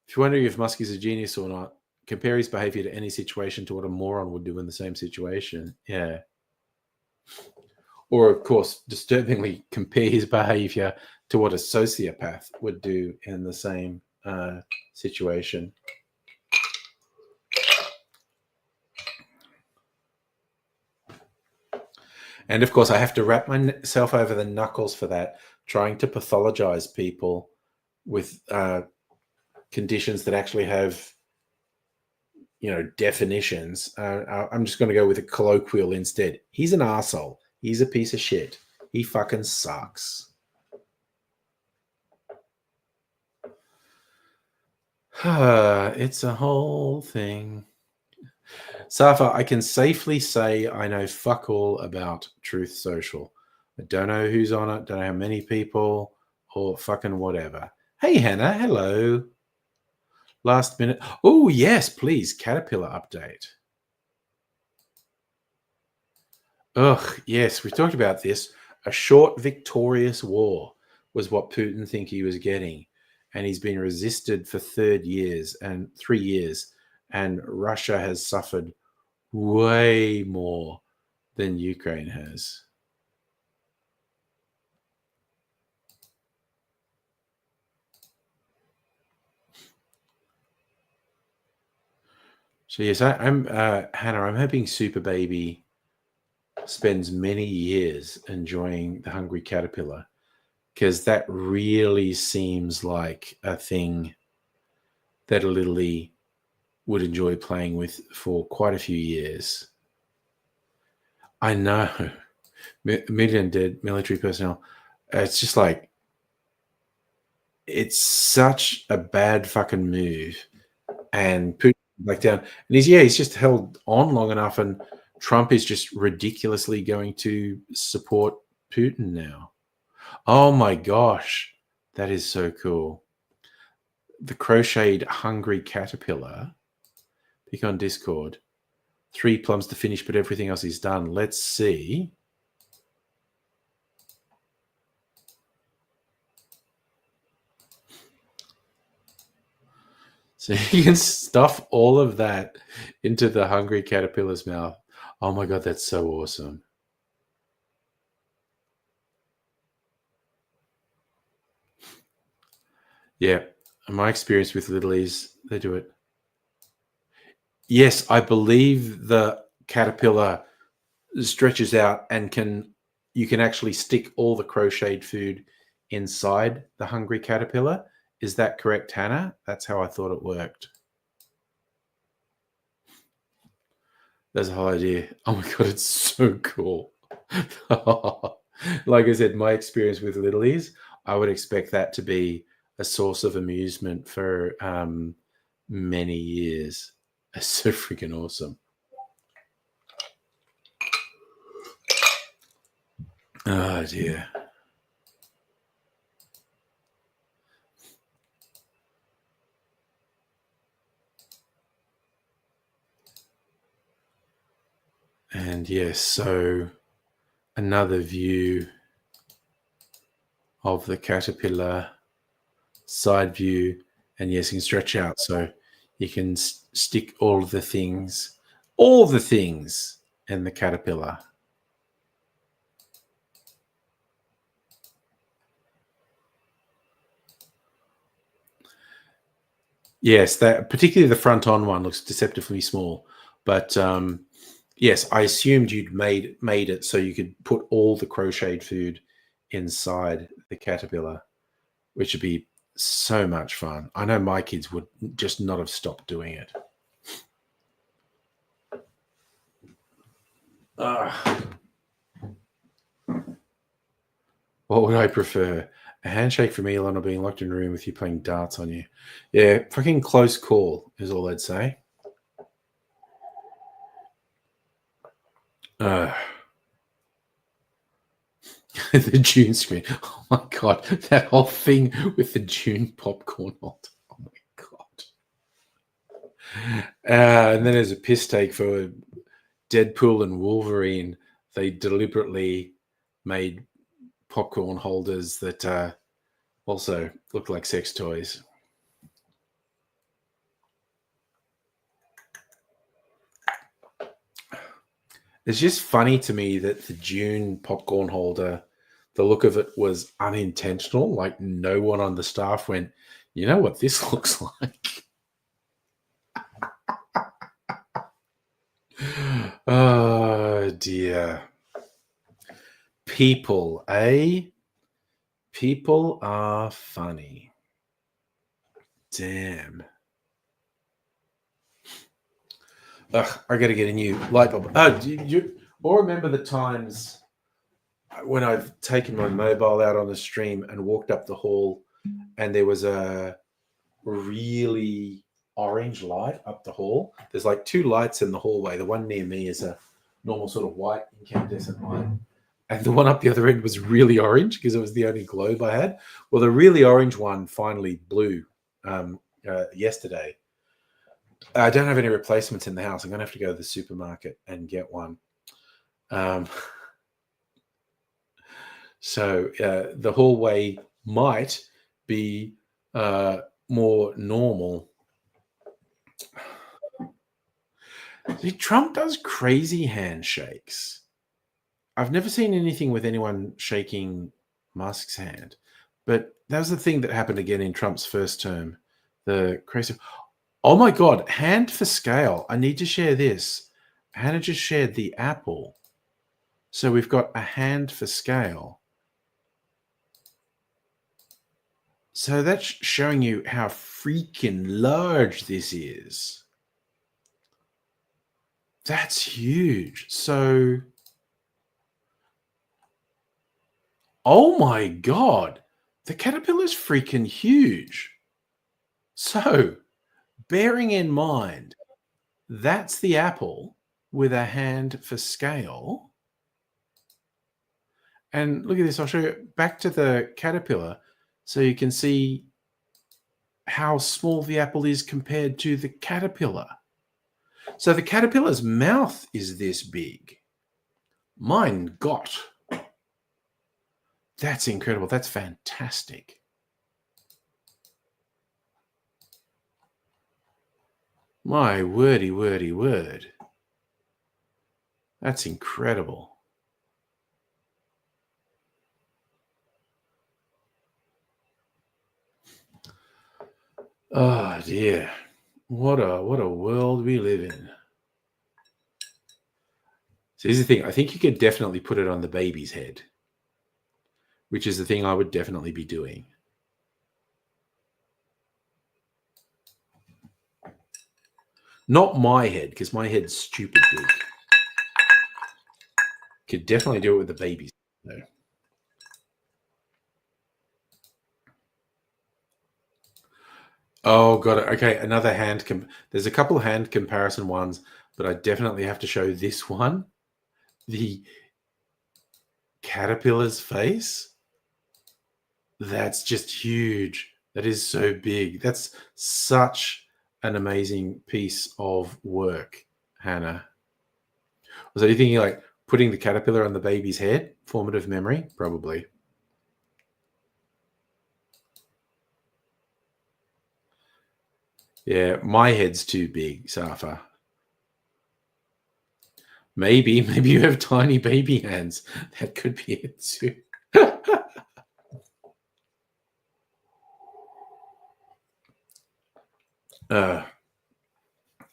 If you're wondering if Musk is a genius or not, compare his behavior to any situation to what a moron would do in the same situation. Yeah. or of course, disturbingly compare his behavior to what a sociopath would do in the same situation. And of course, I have to wrap myself over the knuckles for that, trying to pathologize people with conditions that actually have, definitions. I'm just going to go with a colloquial instead. He's an arsehole. He's a piece of shit. He fucking sucks. It's a whole thing. Safa, I can safely say I know fuck all about Truth Social. I don't know who's on it, don't know how many people, or fucking whatever. Hey, Hannah, hello. Last minute. Oh, yes, please. Caterpillar update. Ugh, yes, we talked about this. A short, victorious war was what Putin think he was getting. And he's been resisted for 3 years, and Russia has suffered way more than Ukraine has. So yes, I'm Hannah. I'm hoping Super Baby spends many years enjoying the Hungry Caterpillar, because that really seems like a thing that a little E would enjoy playing with for quite a few years. I know, million dead military personnel. It's just like, it's such a bad fucking move, and Putin back down, and he's just held on long enough, and Trump is just ridiculously going to support Putin now. Oh my gosh, that is so cool. The crocheted hungry caterpillar. Pick on Discord. 3 plums to finish, but everything else is done. Let's see. So you can stuff all of that into the hungry caterpillar's mouth. Oh my God, that's so awesome. Yeah, my experience with Little E's, they do it. Yes, I believe the caterpillar stretches out and you can actually stick all the crocheted food inside the hungry caterpillar. Is that correct, Hannah? That's how I thought it worked. That's the whole idea. Oh my God, it's so cool. Like I said, my experience with Little E's, I would expect that to be a source of amusement for many years. It's so freaking awesome. Oh dear. And yes, so another view of the caterpillar, side view, and yes, you can stretch out, so you can stick all the things in the caterpillar. Yes, that particularly the front on one looks deceptively small, but yes, I assumed you'd made it so you could put all the crocheted food inside the caterpillar, which would be so much fun. I know my kids would just not have stopped doing it. What would I prefer? A handshake from Elon or being locked in a room with you playing darts on you? Yeah, fucking close call is all I'd say. The June screen. Oh my God, that whole thing with the June popcorn holder. Oh my God. And then there's a piss take for Deadpool and Wolverine. They deliberately made popcorn holders that also look like sex toys. It's just funny to me that the June popcorn holder, the look of it was unintentional. Like no one on the staff went, you know what this looks like? Oh dear. People, eh? People are funny. Damn. Ugh, I got to get a new light bulb. Oh, do you all remember the times when I've taken my mobile out on the stream and walked up the hall and there was a really orange light up the hall? There's like two lights in the hallway. The one near me is a normal sort of white incandescent light. And the one up the other end was really orange because it was the only globe I had. Well, the really orange one finally blew yesterday. I don't have any replacements in the house. I'm going to have to go to the supermarket and get one. So the hallway might be more normal. See, Trump does crazy handshakes. I've never seen anything with anyone shaking Musk's hand, but that was the thing that happened again in Trump's first term. The crazy. Oh my God, hand for scale. I need to share this. Hannah just shared the apple. So we've got a hand for scale. So that's showing you how freaking large this is. That's huge. So, oh my God, the caterpillar's freaking huge. So, bearing in mind, that's the apple with a hand for scale. And look at this. I'll show you back to the caterpillar so you can see how small the apple is compared to the caterpillar. So the caterpillar's mouth is this big. Mein Gott. That's incredible. That's fantastic. My wordy, wordy, word. That's incredible. Oh dear. What a world we live in. So here's the thing. I think you could definitely put it on the baby's head, which is the thing I would definitely be doing. Not my head, because my head's stupid big. Could definitely do it with the baby's head, though. Oh, got it. Okay, another hand. There's a couple of hand comparison ones, but I definitely have to show this one. The caterpillar's face. That's just huge. That is so big. That's such an amazing piece of work, Hannah. Was there anything like putting the caterpillar on the baby's head? Formative memory? Probably. Yeah, my head's too big, Safa. Maybe you have tiny baby hands. That could be it too.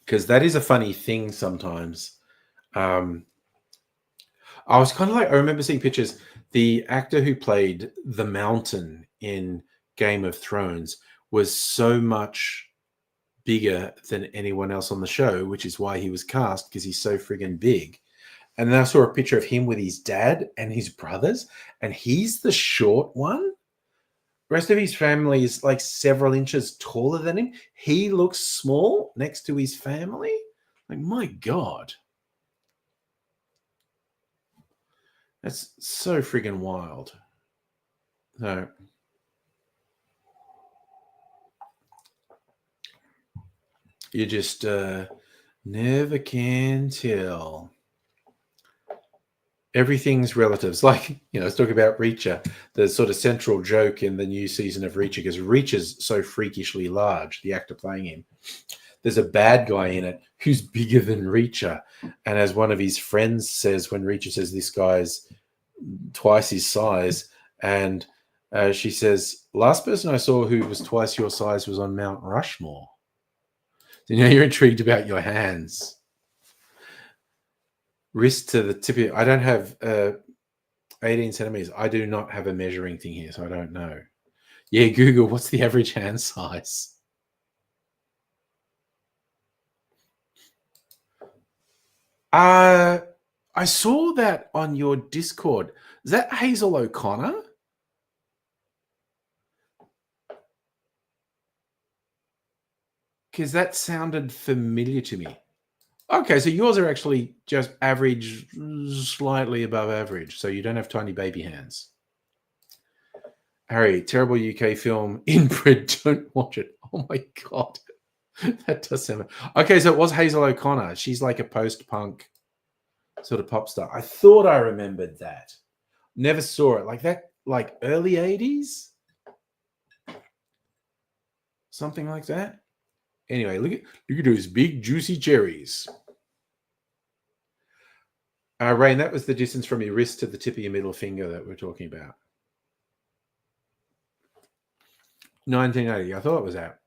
Because that is a funny thing sometimes. I was kind of like, I remember seeing pictures. The actor who played the Mountain in Game of Thrones was so much bigger than anyone else on the show, which is why he was cast, because he's so friggin' big. And then I saw a picture of him with his dad and his brothers, and he's the short one. The rest of his family is like several inches taller than him. He looks small next to his family. Like, my God. That's so friggin' wild. So, you just never can tell. Everything's relatives. Like, let's talk about Reacher. The sort of central joke in the new season of Reacher, because Reacher's so freakishly large, the actor playing him. there's a bad guy in it who's bigger than Reacher. And as one of his friends says, when Reacher says this guy's twice his size, and she says, last person I saw who was twice your size was on Mount Rushmore. So, you're intrigued about your hands. Wrist to the tip. I don't have 18 centimeters. I do not have a measuring thing here, so I don't know. Yeah, Google, what's the average hand size? I saw that on your Discord. Is that Hazel O'Connor? Because that sounded familiar to me. Okay, so yours are actually just average, slightly above average. So you don't have tiny baby hands. Harry, terrible UK film, Inbred, don't watch it. Oh my God. That does sound... Okay, so it was Hazel O'Connor. She's like a post-punk sort of pop star. I thought I remembered that. Never saw it. Like that, like early 80s? Something like that? Anyway, look at those big, juicy cherries. Rain, that was the distance from your wrist to the tip of your middle finger that we're talking about. 1980. I thought it was that.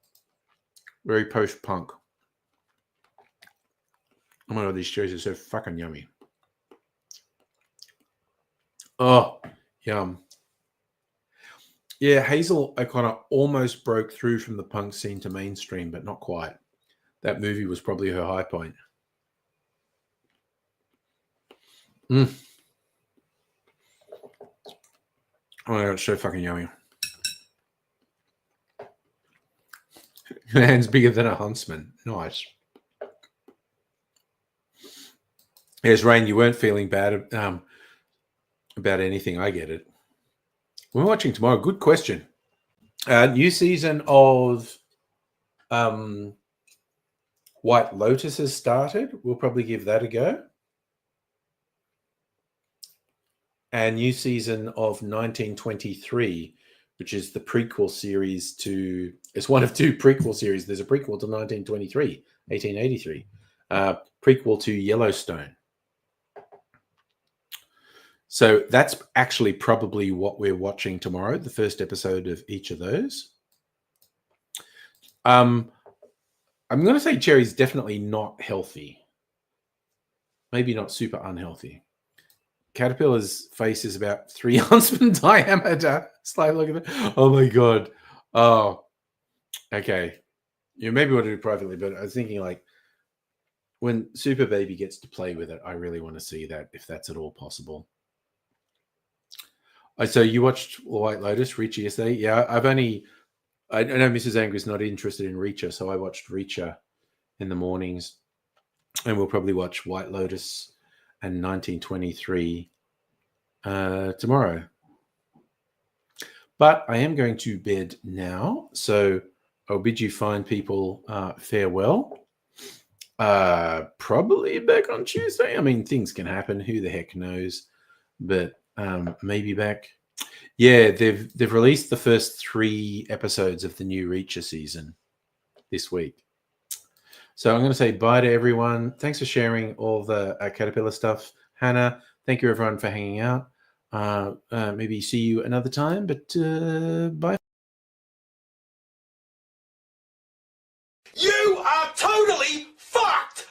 Very post-punk. Oh my God, these cherries are so fucking yummy. Oh, yum. Yeah, Hazel O'Connor almost broke through from the punk scene to mainstream, but not quite. That movie was probably her high point. Oh my God, it's so fucking yummy. Your hand's bigger than a huntsman. Nice. Yes, Rain, you weren't feeling bad about anything. I get it. We're watching tomorrow. Good question. New season of White Lotus has started. We'll probably give that a go. And new season of 1923, which is the prequel series to... It's one of two prequel series. There's a prequel to 1923, 1883. Prequel to Yellowstone. So that's actually probably what we're watching tomorrow, the first episode of each of those. I'm going to say cherry's definitely not healthy. Maybe not super unhealthy. Caterpillar's face is about 3 huntsman diameter. Slightly look at it. Oh my God. Oh, okay. You maybe want to do it privately, but I was thinking like when Super Baby gets to play with it, I really want to see that if that's at all possible. So you watched White Lotus, Reacher yesterday? Yeah, I know Mrs. Angry's not interested in Reacher, so I watched Reacher in the mornings, and we'll probably watch White Lotus and 1923 tomorrow. But I am going to bed now, so I'll bid you fine people farewell. Probably back on Tuesday. I mean, things can happen. Who the heck knows? But maybe back. Yeah, they've released the first 3 episodes of the new Reacher season this week. So I'm going to say bye to everyone. Thanks for sharing all the Caterpillar stuff. Hannah, thank you everyone for hanging out. Maybe see you another time, but bye. You are totally fucked!